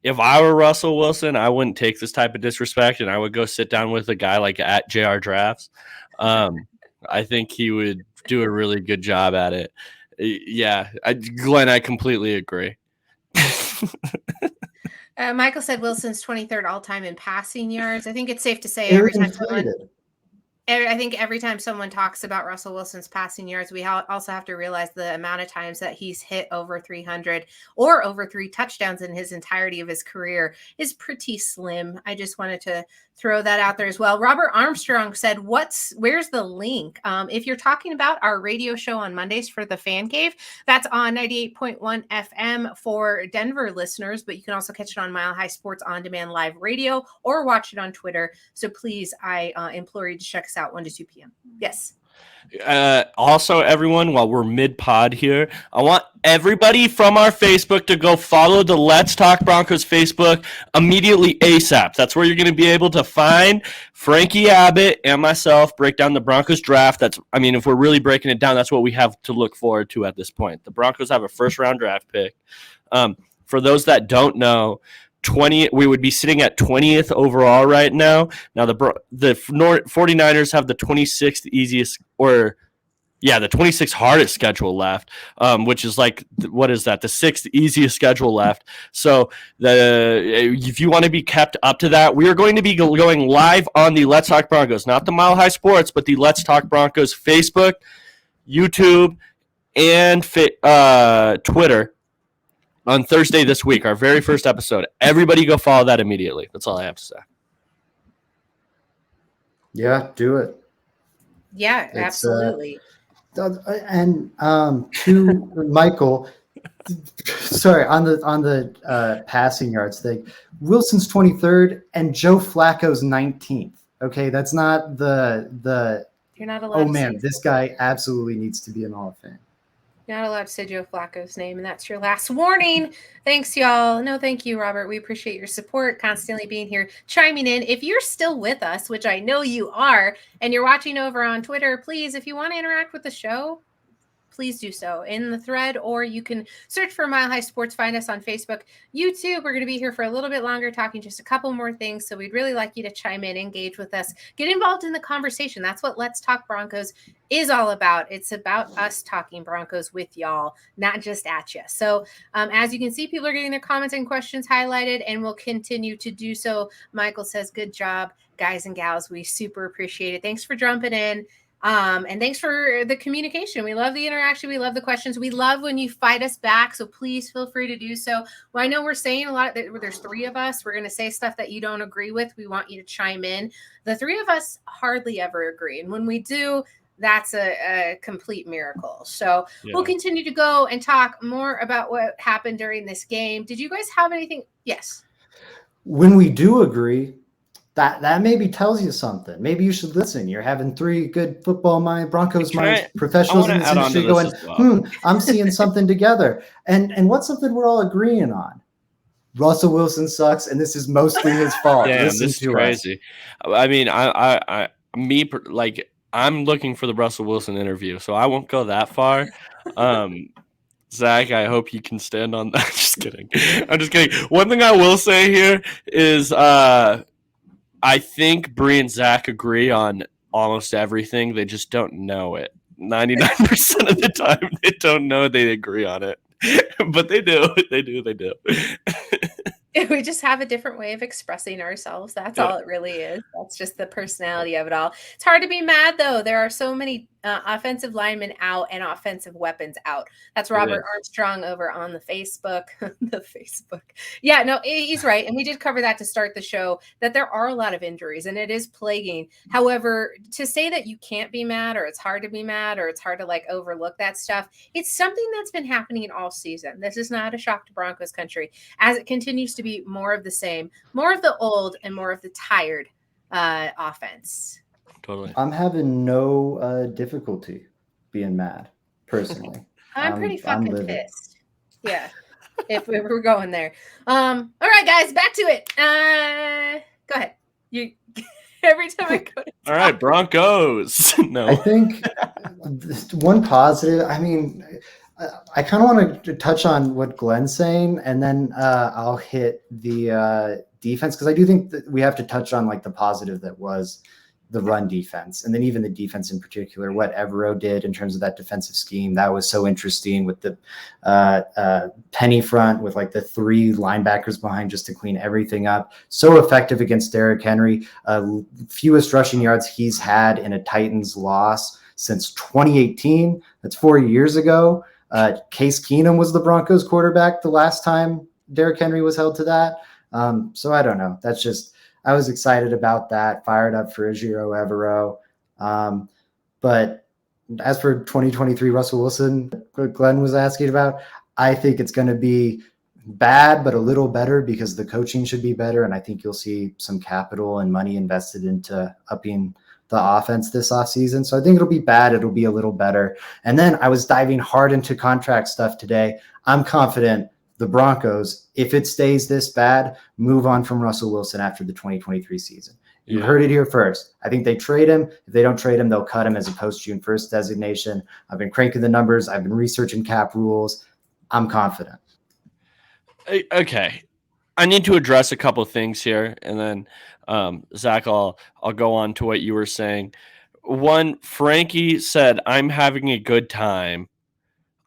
if I were Russell Wilson, I wouldn't take this type of disrespect, and I would go sit down with a guy like at JR Drafts. I think he would do a really good job at it. Yeah, Glenn, I completely agree. Michael said Wilson's 23rd all-time in passing yards. I think it's safe to say every time someone I think every time someone talks about Russell Wilson's passing yards, we also have to realize the amount of times that he's hit over 300 or over 3 touchdowns in his entirety of his career is pretty slim. I just wanted to throw that out there as well. Robert Armstrong said, where's the link? If you're talking about our radio show on Mondays for the Fan Cave, that's on 98.1 FM for Denver listeners, but you can also catch it on Mile High Sports On Demand Live Radio or watch it on Twitter. So please, I implore you to check us out 1 to 2 p.m. Yes. Also, everyone, while we're mid-pod here, I want everybody from our Facebook to go follow the Let's Talk Broncos Facebook immediately ASAP. That's where you're going to be able to find Frankie Abbott and myself break down the Broncos draft. If we're really breaking it down, that's what we have to look forward to at this point. The Broncos have a first-round draft pick. For those that don't know, we would be sitting at 20th overall right now. Now the 49ers have the 26th the 26th hardest schedule left, which is like, what is that? The 6th easiest schedule left. So if you want to be kept up to that, we are going to be going live on the Let's Talk Broncos, not the Mile High Sports, but the Let's Talk Broncos Facebook, YouTube, and Twitter on Thursday this week, our very first episode. Everybody go follow that immediately. That's all I have to say. Yeah, do it. Yeah, absolutely. And to Michael, sorry, on the passing yards thing, Wilson's 23rd and Joe Flacco's 19th. Okay, that's not the You're not allowed. Oh man, this guy absolutely needs to be in Hall of Fame. You're not allowed to say Joe Flacco's name, and that's your last warning. Thanks, y'all. No, thank you, Robert. We appreciate your support, constantly being here, chiming in. If you're still with us, which I know you are, and you're watching over on Twitter, please, if you want to interact with the show, please do so in the thread, or you can search for Mile High Sports, find us on Facebook, YouTube. We're going to be here for a little bit longer, talking just a couple more things. So we'd really like you to chime in, engage with us, get involved in the conversation. That's what Let's Talk Broncos is all about. It's about us talking Broncos with y'all, not just at you. So as you can see, people are getting their comments and questions highlighted, and we'll continue to do so. Michael says, good job, guys and gals. We super appreciate it. Thanks for jumping in. And thanks for the communication. We love the interaction. We love the questions. We love when you fight us back. So please feel free to do so. Well, I know we're saying a lot. There's 3 of us. We're going to say stuff that you don't agree with. We want you to chime in. The 3 of us hardly ever agree. And when we do, that's a complete miracle. So We'll continue to go and talk more about what happened during this game. Did you guys have anything? Yes. When we do agree, that maybe tells you something. Maybe you should listen. You're having 3 good football mind, Broncos mind professionals in this industry going, I'm seeing something together. And what's something we're all agreeing on? Russell Wilson sucks, and this is mostly his fault. Damn, this is crazy. I mean, I'm looking for the Russell Wilson interview, so I won't go that far. Zach, I hope you can stand on that. Just kidding. I'm just kidding. One thing I will say here is I think Bree and Zach agree on almost everything. They just don't know it. 99% of the time, they don't know they agree on it. But they do. They do. We just have a different way of expressing ourselves. That's all it really is. That's just the personality of it all. It's hard to be mad, though. There are so many offensive linemen out and offensive weapons out. That's Robert Armstrong over on the Facebook. Yeah, no, he's right. And we did cover that to start the show, that there are a lot of injuries and it is plaguing. However, to say that you can't be mad, or it's hard to be mad, or it's hard to overlook that stuff, it's something that's been happening all season. This is not a shock to Broncos country, as it continues to be more of the same, more of the old and more of the tired offense. Totally. I'm having no difficulty being mad, personally. I'm pretty fucking pissed. Yeah, if we were going there. All right, guys, back to it. Go ahead. You. Every time I go to all right, Broncos. No. I think one positive, I kind of want to touch on what Glenn's saying, and then I'll hit the defense, because I do think that we have to touch on the positive that was the run defense, and then even the defense in particular, what Evero did in terms of that defensive scheme. That was so interesting with the penny front with like the 3 linebackers behind just to clean everything up. So effective against Derrick Henry. Fewest rushing yards he's had in a Titans loss since 2018. That's 4 years ago. Case Keenum was the Broncos quarterback the last time Derrick Henry was held to that. So I don't know. That's just, I was excited about that, fired up for Ejiro Evero. But as for 2023 Russell Wilson, what Glenn was asking about, I think it's going to be bad, but a little better because the coaching should be better. And I think you'll see some capital and money invested into upping the offense this offseason. So I think it'll be bad. It'll be a little better. And then I was diving hard into contract stuff today. I'm confident the Broncos, if it stays this bad, move on from Russell Wilson after the 2023 season. You heard it here first. I think they trade him. If they don't trade him, they'll cut him as a post-June 1st designation. I've been cranking the numbers. I've been researching cap rules. I'm confident. Okay. I need to address a couple of things here, and then Zach, I'll go on to what you were saying. One, Frankie said, "I'm having a good time.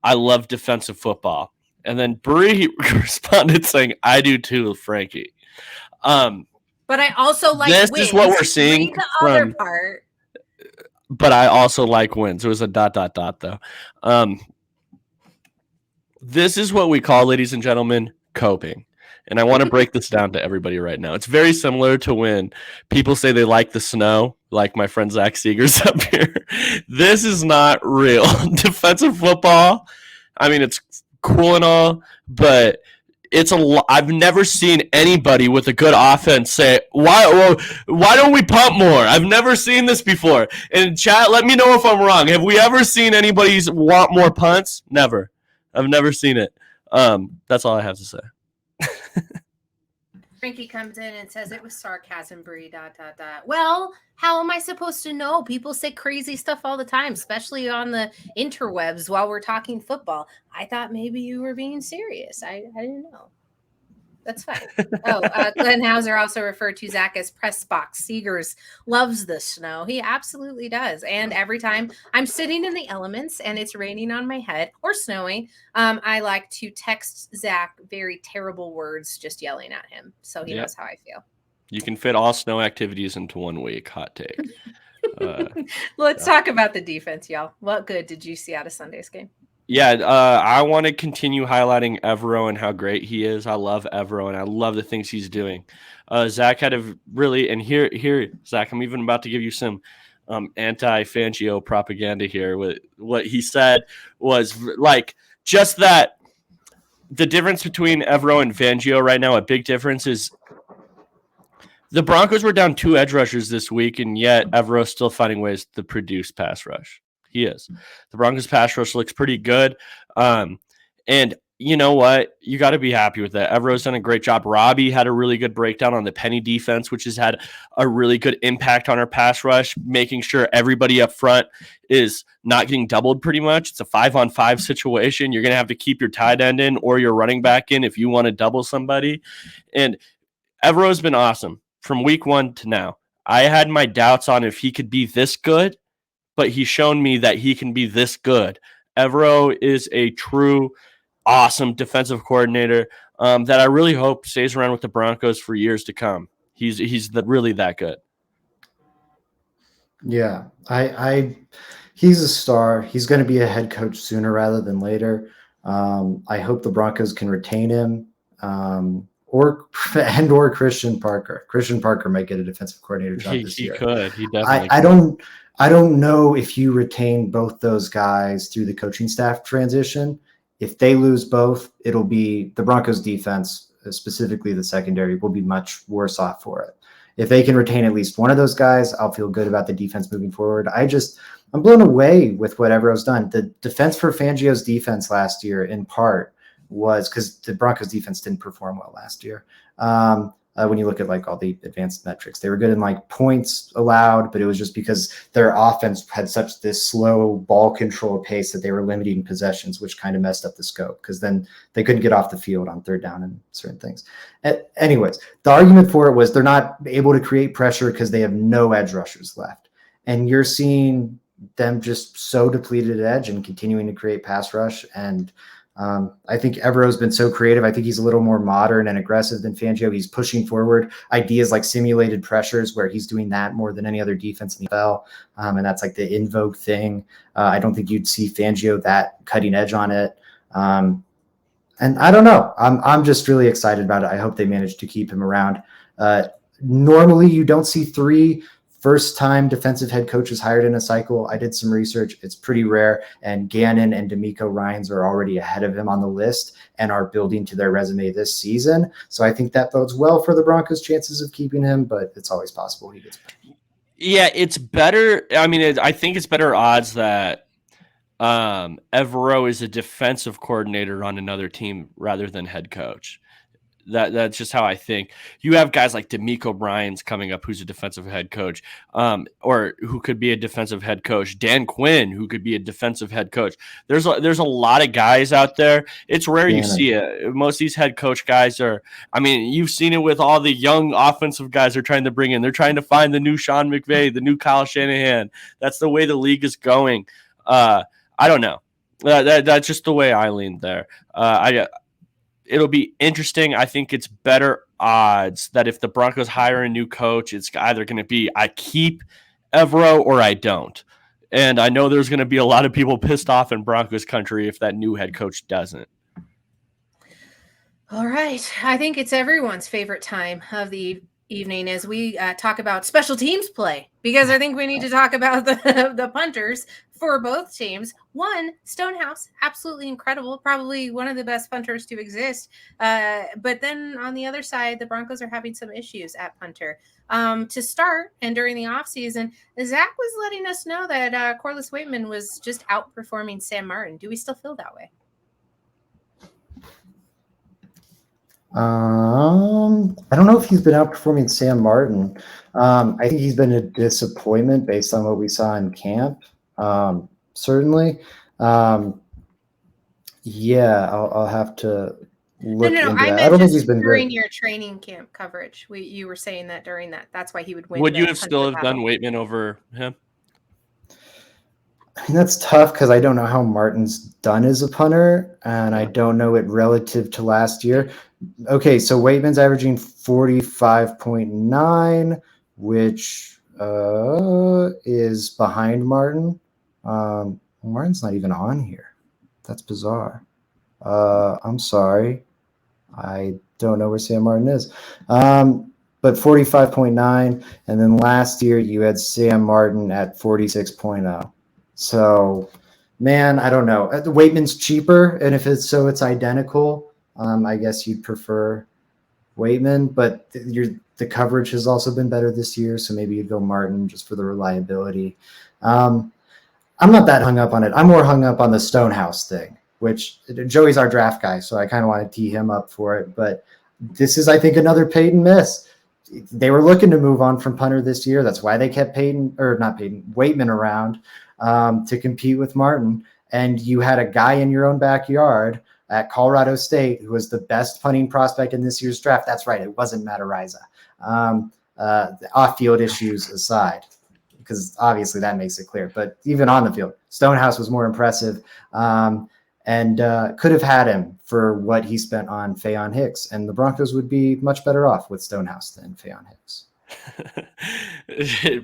I love defensive football." And then Bree responded saying, "I do too, Frankie." But I also like this wins. is what we're seeing. Read the other part. But I also like wins. It was a ... though. This is what we call, ladies and gentlemen, coping. And I want to break this down to everybody right now. It's very similar to when people say they like the snow, like my friend Zach Seegers up here. This is not real. Defensive football, I mean, it's cool and all, but it's I've never seen anybody with a good offense say, why don't we punt more? I've never seen this before. And chat, let me know if I'm wrong. Have we ever seen anybody want more punts? Never. I've never seen it. That's all I have to say. Frankie comes in and says it was sarcasm, Brie, ... Well, how am I supposed to know? People say crazy stuff all the time, especially on the interwebs while we're talking football. I thought maybe you were being serious. I didn't know. That's fine. Glenn Hauser also referred to Zach as press box. Seegers loves the snow. He absolutely does. And every time I'm sitting in the elements and it's raining on my head or snowing, I like to text Zach very terrible words just yelling at him. So he knows how I feel. You can fit all snow activities into 1 week. Hot take. Let's talk about the defense, y'all. What good did you see out of Sunday's game? Yeah, I want to continue highlighting Evero and how great he is. I love Evero, and I love the things he's doing. Zach had a really – and here, Zach, I'm even about to give you some anti-Fangio propaganda here. With what he said was like just that the difference between Evero and Fangio right now, a big difference is the Broncos were down 2 edge rushers this week, and yet Evero's still finding ways to produce pass rush. He is. The Broncos pass rush looks pretty good. And you know what? You got to be happy with that. Evero's done a great job. Robbie had a really good breakdown on the penny defense, which has had a really good impact on our pass rush, making sure everybody up front is not getting doubled pretty much. It's a 5-on-5 situation. You're going to have to keep your tight end in or your running back in if you want to double somebody. And Evero's been awesome from week 1 to now. I had my doubts on if he could be this good, but he's shown me that he can be this good. Evero is a true, awesome defensive coordinator that I really hope stays around with the Broncos for years to come. He's really that good. Yeah, he's a star. He's going to be a head coach sooner rather than later. I hope the Broncos can retain him or Christian Parker. Christian Parker might get a defensive coordinator job this year. He could. He definitely could. I don't know if you retain both those guys through the coaching staff transition. If they lose both, it'll be the Broncos defense, specifically the secondary, will be much worse off for it. If they can retain at least one of those guys, I'll feel good about the defense moving forward. I'm blown away with what Evero's done. The defense for Fangio's defense last year, in part, was because the Broncos defense didn't perform well last year. when you look at like all the advanced metrics. They were good in like points allowed, but it was just because their offense had such this slow ball control pace that they were limiting possessions, which kind of messed up the scope because then they couldn't get off the field on third down and certain things. Anyways, the argument for it was they're not able to create pressure because they have no edge rushers left. And you're seeing them just so depleted at edge and continuing to create pass rush. And I think Evero's been so creative. I think he's a little more modern and aggressive than Fangio. He's pushing forward ideas like simulated pressures where he's doing that more than any other defense in the NFL. And that's like the in vogue thing. I don't think you'd see Fangio that cutting edge on it. And I don't know. I'm just really excited about it. I hope they manage to keep him around. Normally you don't see 3 first-time defensive head coaches hired in a cycle. I did some research. It's pretty rare, and Gannon and D'Amico Ryans are already ahead of him on the list and are building to their resume this season. So I think that bodes well for the Broncos' chances of keeping him, but it's always possible he gets back. Yeah, it's better. I mean, I think it's better odds that Evero is a defensive coordinator on another team rather than head coach. That's just how I think. You have guys like D'Amico Ryans coming up, who's a defensive head coach, or who could be a defensive head coach. Dan Quinn, who could be a defensive head coach. There's a lot of guys out there. It's rare you see it. Most of these head coach guys are. I mean, you've seen it with all the young offensive guys they're trying to bring in. They're trying to find the new Sean McVay, the new Kyle Shanahan. That's the way the league is going. I don't know. That's just the way I lean there. It'll be interesting. I think it's better odds that if the Broncos hire a new coach, it's either going to be I keep Evero or I don't. And I know there's going to be a lot of people pissed off in Broncos country if that new head coach doesn't. All right. I think it's everyone's favorite time of the evening as we talk about special teams play, because I think we need to talk about the punters for both teams. One, Stonehouse, absolutely incredible, probably one of the best punters to exist. But then on the other side, the Broncos are having some issues at punter. To start, and during the offseason, Zach was letting us know that Corliss Waitman was just outperforming Sam Martin. Do we still feel that way? I don't know if he's been outperforming Sam Martin. I think he's been a disappointment based on what we saw in camp. Certainly. Yeah, I'll have to look into that. I don't think he's been during great. your training camp coverage. You were saying that during that. That's why he would win. Would you have still have done Waitman over him? I mean, that's tough because I don't know how Martin's done as a punter, and I don't know it relative to last year. Okay, so Waitman's averaging 45.9, which is behind Martin. Martin's not even on here. That's bizarre. I'm sorry. I don't know where Sam Martin is. But 45.9, and then last year you had Sam Martin at 46.0. So, man, I don't know. Waitman's cheaper, and if it's identical, I guess you'd prefer Waitman. But the coverage has also been better this year, so maybe you'd go Martin just for the reliability. I'm not that hung up on it. I'm more hung up on the Stonehouse thing, which Joey's our draft guy, so I kind of want to tee him up for it. But this is, I think, another Peyton miss. They were looking to move on from punter this year. That's why they kept Waitman around to compete with Martin. And you had a guy in your own backyard at Colorado State who was the best punting prospect in this year's draft. That's right. It wasn't Matt Araiza. The off-field issues aside, because obviously that makes it clear. But even on the field, Stonehouse was more impressive and could have had him for what he spent on Faion Hicks. And the Broncos would be much better off with Stonehouse than Faion Hicks.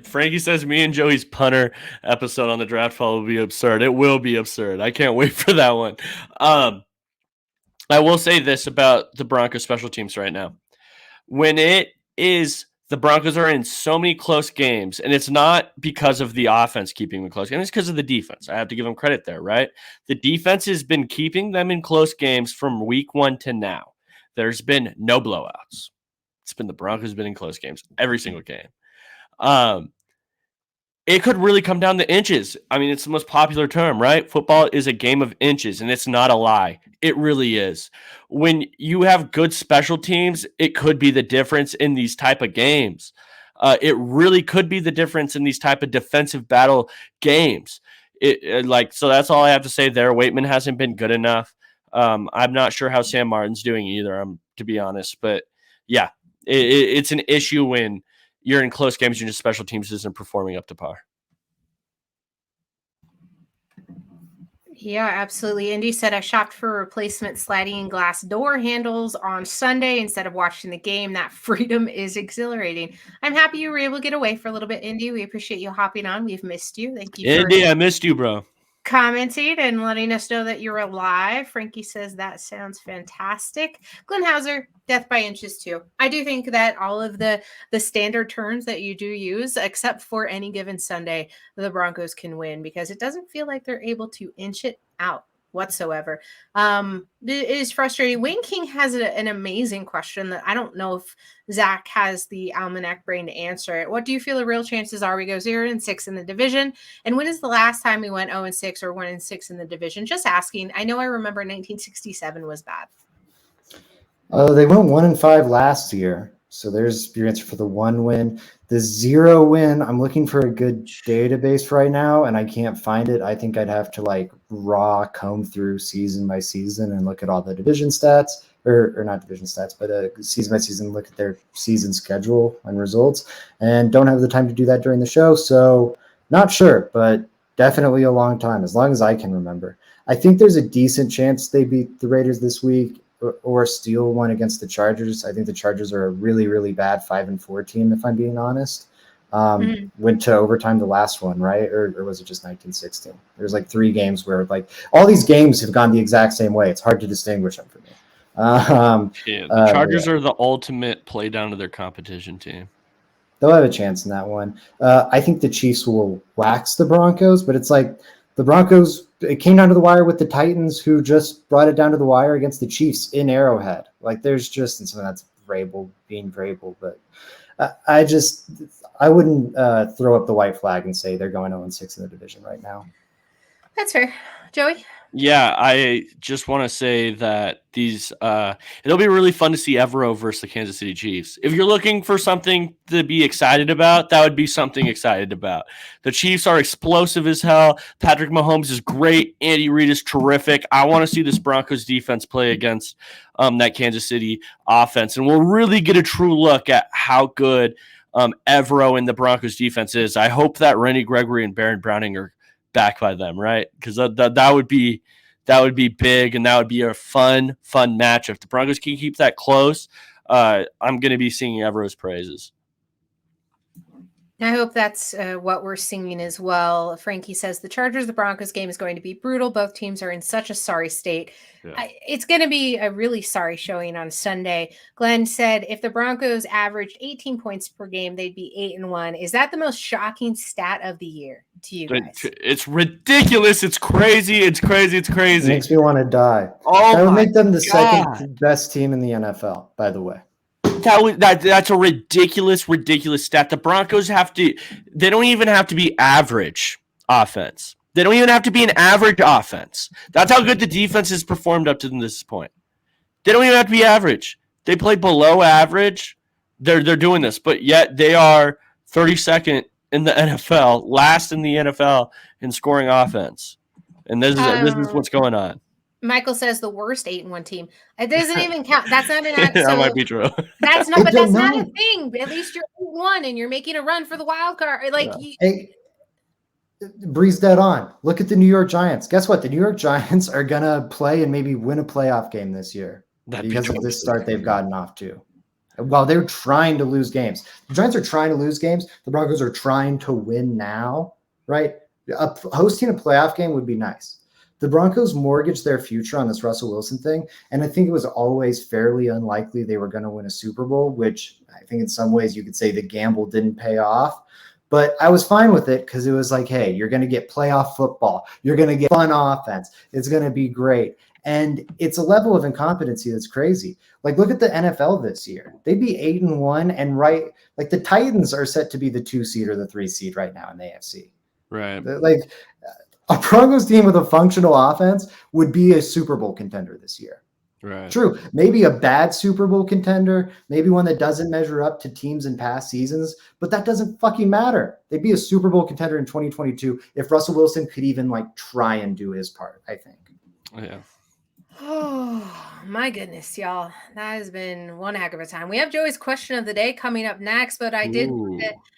Frankie says me and Joey's punter episode on the draft fall will be absurd. It will be absurd. I can't wait for that one. I will say this about the Broncos special teams right now. When it is the Broncos are in so many close games, and it's not because of the offense keeping them close games, it's because of the defense. I have to give them credit there, right? The defense has been keeping them in close games from week 1 to now. There's been no blowouts. It's been the Broncos been in close games every single game. it could really come down to inches. I mean, it's the most popular term, right? Football is a game of inches, and it's not a lie. It really is. When you have good special teams, it could be the difference in these type of games. It really could be the difference in these type of defensive battle games. So that's all I have to say there. Waitman hasn't been good enough. I'm not sure how Sam Martin's doing either, to be honest. But yeah, it's an issue when you're in close games and your special teams isn't performing up to par. Yeah, absolutely. Indy said, I shopped for replacement sliding glass door handles on Sunday instead of watching the game. That freedom is exhilarating. I'm happy you were able to get away for a little bit, Indy. We appreciate you hopping on. We've missed you. Thank you. Indy, I missed you, bro. Commenting and letting us know that you're alive. Frankie says that sounds fantastic. Glenn Hauser, death by inches too. I do think that all of the standard terms that you do use, except for any given Sunday, the Broncos can win because it doesn't feel like they're able to inch it out whatsoever. It is frustrating. Wayne King has an amazing question that I don't know if Zach has the almanac brain to answer it. What do you feel the real chances are we go 0-6 in the division? And when is the last time we went 0-6 or 1-6 in the division? Just asking. I know I remember 1967 was bad. They went 1-5 last year. So there's your answer for the 1 win. The 0 win, I'm looking for a good database right now, and I can't find it. I think I'd have to raw comb through season by season and look at all the division stats, or not division stats, but season by season, look at their season schedule and results, and don't have the time to do that during the show. So not sure, but definitely a long time, as long as I can remember. I think there's a decent chance they beat the Raiders this week, or steal one against the Chargers. I think the Chargers are a really, really bad 5-4 team, if I'm being honest. Went to overtime the last one, right? Or was it just 1916? There's 3 games where all these games have gone the exact same way. It's hard to distinguish them for me. The Chargers are the ultimate play down to their competition team. They'll have a chance in that one. I think the Chiefs will wax the Broncos, but it's the Broncos, it came down to the wire with the Titans, who just brought it down to the wire against the Chiefs in Arrowhead. There's just, and so that's Vrabel being Vrabel, but I wouldn't throw up the white flag and say they're going 0-6 in the division right now. That's fair. Joey? Yeah, I just want to say that it'll be really fun to see Evero versus the Kansas City Chiefs. If you're looking for something to be excited about, that would be something excited about. The Chiefs are explosive as hell. Patrick Mahomes is great. Andy Reid is terrific. I want to see this Broncos defense play against that Kansas City offense, and we'll really get a true look at how good Evero and the Broncos defense is. I hope that Randy Gregory and Baron Browning are back by them, right? Because that would be big, and that would be a fun match. If the Broncos can keep that close, I'm going to be singing Evero's praises. I hope that's what we're singing as well. Frankie says the Chargers, the Broncos game is going to be brutal. Both teams are in such a sorry state. Yeah. It's going to be a really sorry showing on Sunday. Glenn said if the Broncos averaged 18 points per game, they'd be 8-1. Is that the most shocking stat of the year to you guys? It's ridiculous. It's crazy. It's crazy. It's crazy. It makes me want to die. Oh, that would make them the second best team in the NFL, by the way. That's a ridiculous stat. The Broncos they don't even have to be average offense. They don't even have to be an average offense. That's how good the defense has performed up to this point. They don't even have to be average. They play below average. They're doing this, but yet they are 32nd in the NFL, last in the NFL in scoring offense. And this is what's going on. Michael says the worst 8-1 team. It doesn't even count. That's not an act. That might be true. That's not a thing. At least you're 8-1 and you're making a run for the wild card. Hey, Breeze dead on. Look at the New York Giants. Guess what? The New York Giants are gonna play and maybe win a playoff game this year because of this start they've gotten off to. While they're trying to lose games, the Giants are trying to lose games. The Broncos are trying to win now, right? Hosting a playoff game would be nice. The Broncos mortgaged their future on this Russell Wilson thing, and I think it was always fairly unlikely they were going to win a Super Bowl, which I think in some ways you could say the gamble didn't pay off. But I was fine with it because it was hey, you're going to get playoff football. You're going to get fun offense. It's going to be great. And it's a level of incompetency that's crazy. Like, look at the NFL this year. They'd be 8-1 and like the Titans are set to be the 2 seed or the 3 seed right now in the AFC. Right. Like a Broncos team with a functional offense would be a Super Bowl contender this year. Right. True. Maybe a bad Super Bowl contender, maybe one that doesn't measure up to teams in past seasons, but that doesn't fucking matter. They'd be a Super Bowl contender in 2022 if Russell Wilson could even like try and do his part, I think. Yeah. Oh, my goodness, y'all. That has been one heck of a time. We have Joey's question of the day coming up next, but I did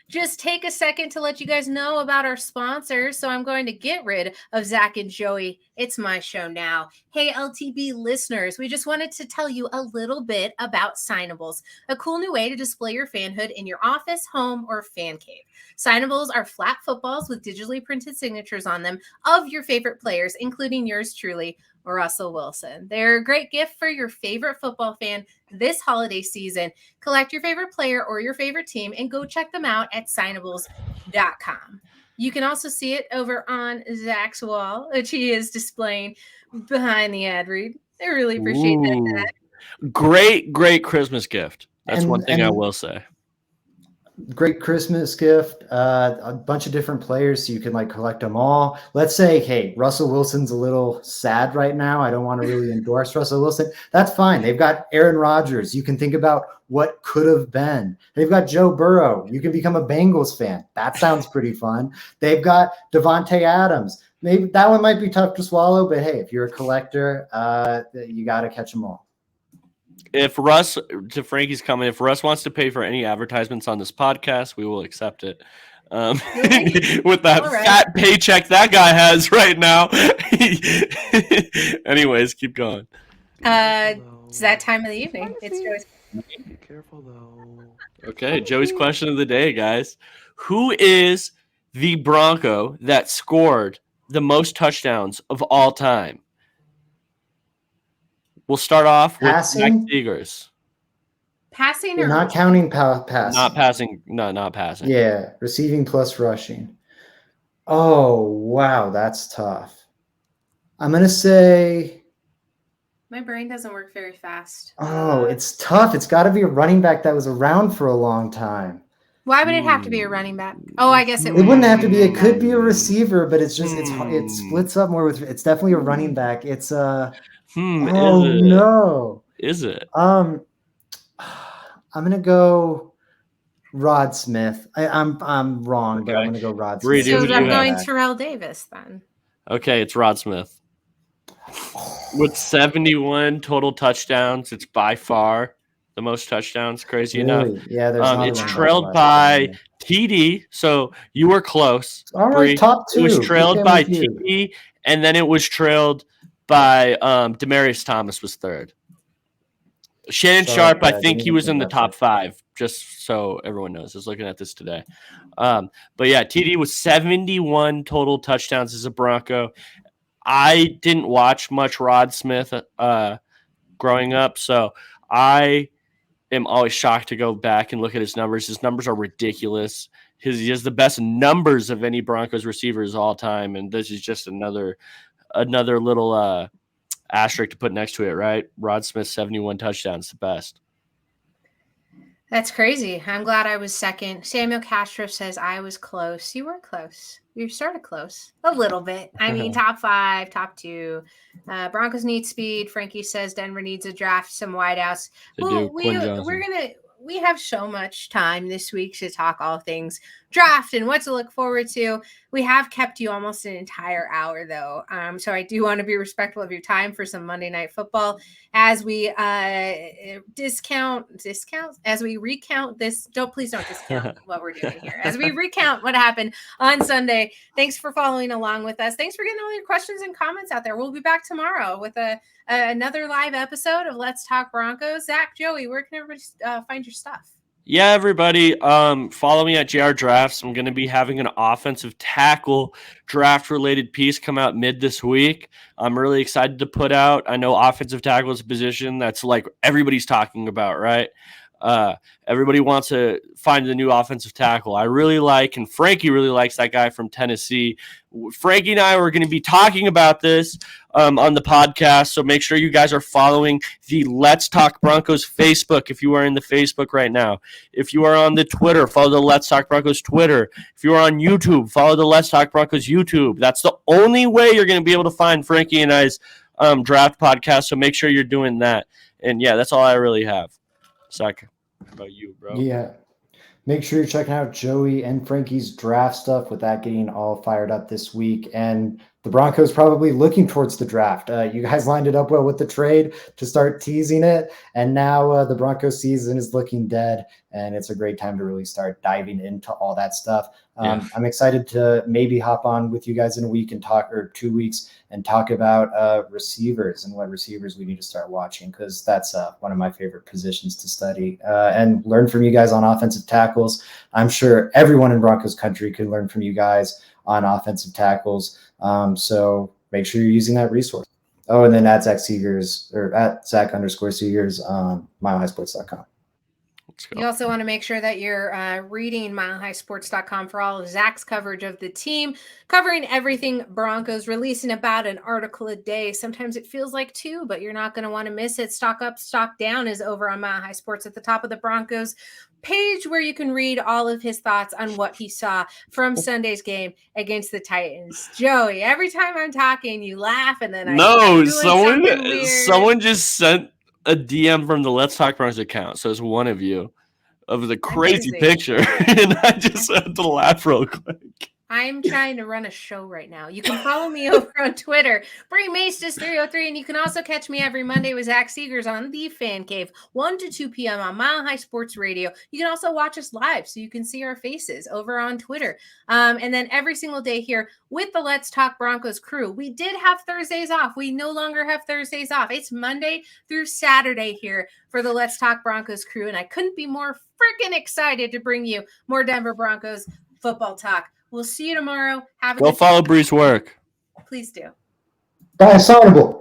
just take a second to let you guys know about our sponsors. So I'm going to get rid of Zach and Joey. It's my show now. Hey, LTB listeners, we just wanted to tell you a little bit about Signables, a cool new way to display your fanhood in your office, home, or fan cave. Signables are flat footballs with digitally printed signatures on them of your favorite players, including yours truly, Russell Wilson. They're a great gift for your favorite football fan this holiday season. Collect your favorite player or your favorite team and go check them out at signables.com. You can also see it over on Zach's wall, which he is displaying behind the ad read. I really appreciate that. Great Christmas gift. That's one thing I will say. Great Christmas gift, a bunch of different players so you can like collect them all. Let's say, hey, Russell Wilson's a little sad right now. I don't want to really endorse Russell Wilson. That's fine. They've got Aaron Rodgers. You can think about what could have been. They've got Joe Burrow. You can become a Bengals fan. That sounds pretty fun. They've got Devontae Adams. Maybe that one might be tough to swallow, but hey, if you're a collector, you got to catch them all. If Russ, to Frankie's comment, if Russ wants to pay for any advertisements on this podcast, we will accept it. With that fat paycheck that guy has right now. Anyways, keep going. It's that time of the evening. It's Joey's. Be careful though. Okay, Joey's question of the day, guys. Who is the Bronco that scored the most touchdowns of all time? We'll start off with Zach Seegers. Passing We're or not counting passing? Not passing. No, not passing. Yeah, receiving plus rushing. Oh, wow, that's tough. I'm going to say... My brain doesn't work very fast. Oh, it's tough. It's got to be a running back that was around for a long time. Why would it have to be a running back? Oh, I guess it wouldn't have to be. It could be a receiver, but it's just it splits up more with. It's definitely a running back. It's no. Is it? I'm gonna go Rod Smith. I'm wrong, but I'm gonna go Rod Smith. So I'm going Terrell Davis then. Okay, it's Rod Smith. With 71 total touchdowns, it's by far the most touchdowns. Crazy enough. Yeah, it's trailed by TD. So you were close. All right, top two. It was trailed by TD, and then it was trailed by Demaryius Thomas was third. Shannon Sharp, I think he was in the top 5, just so everyone knows. I was looking at this today. But yeah, TD was 71 total touchdowns as a Bronco. I didn't watch much Rod Smith growing up, so I am always shocked to go back and look at his numbers. His numbers are ridiculous. He has the best numbers of any Broncos receivers all time, and this is just another little asterisk to put next to it, right? Rod Smith, 71 touchdowns, the best. That's crazy. I'm glad I was second. Samuel Castro says I was close. You were close. You started close. A little bit. I mean, top 5, top 2. Broncos need speed. Frankie says Denver needs a draft, some wideouts. We have so much time this week to talk all things draft and what to look forward to. We have kept you almost an entire hour, though. So I do want to be respectful of your time for some Monday Night Football as we as we recount this. Please don't discount what we're doing here. As we recount what happened on Sunday. Thanks for following along with us. Thanks for getting all your questions and comments out there. We'll be back tomorrow with another live episode of Let's Talk Broncos. Zach, Joey, where can everybody find your stuff? Yeah, everybody, follow me at JR Drafts. I'm going to be having an offensive tackle draft-related piece come out mid this week. I'm really excited to put out. I know offensive tackle is a position that's like everybody's talking about, right? Everybody wants to find a new offensive tackle. I really like, and Frankie really likes that guy from Tennessee. Frankie and I were going to be talking about this on the podcast, so make sure you guys are following the Let's Talk Broncos Facebook if you are in the Facebook right now. If you are on the Twitter, follow the Let's Talk Broncos Twitter. If you are on YouTube, follow the Let's Talk Broncos YouTube. That's the only way you're going to be able to find Frankie and I's draft podcast, so make sure you're doing that. And, yeah, that's all I really have. Zach, how about you, bro? Yeah. Make sure you're checking out Joey and Frankie's draft stuff with that getting all fired up this week. And the Broncos probably looking towards the draft. You guys lined it up well with the trade to start teasing it. And now the Broncos season is looking dead. And it's a great time to really start diving into all that stuff. I'm excited to maybe hop on with you guys in a week and talk, or 2 weeks, and talk about receivers and what receivers we need to start watching, because that's one of my favorite positions to study and learn from you guys on offensive tackles. I'm sure everyone in Broncos country can learn from you guys on offensive tackles. So make sure you're using that resource. Oh, and then at Zach Seegers, or at Zach_Seegers on milehighsports.com. You also want to make sure that you're reading milehighsports.com for all of Zach's coverage of the team, covering everything Broncos, releasing about an article a day. Sometimes it feels like 2, but you're not going to want to miss it. Stock Up, Stock Down is over on Mile High Sports at the top of the Broncos page, where you can read all of his thoughts on what he saw from Sunday's game against the Titans. Joey, every time I'm talking, you laugh, and then someone just sent a DM from the Let's Talk Broncos account, so it's one of you, of the crazy picture, and I just had to laugh real quick. I'm trying to run a show right now. You can follow me over on Twitter, BrayMaestas303, and you can also catch me every Monday with Zach Seegers on the Fan Cave, 1 to 2 p.m. on Mile High Sports Radio. You can also watch us live, so you can see our faces over on Twitter. And then every single day here with the Let's Talk Broncos crew. We did have Thursdays off. We no longer have Thursdays off. It's Monday through Saturday here for the Let's Talk Broncos crew, and I couldn't be more freaking excited to bring you more Denver Broncos football talk. We'll see you tomorrow. Have a Go follow Bree's work. Please do. Bye, Sonnable.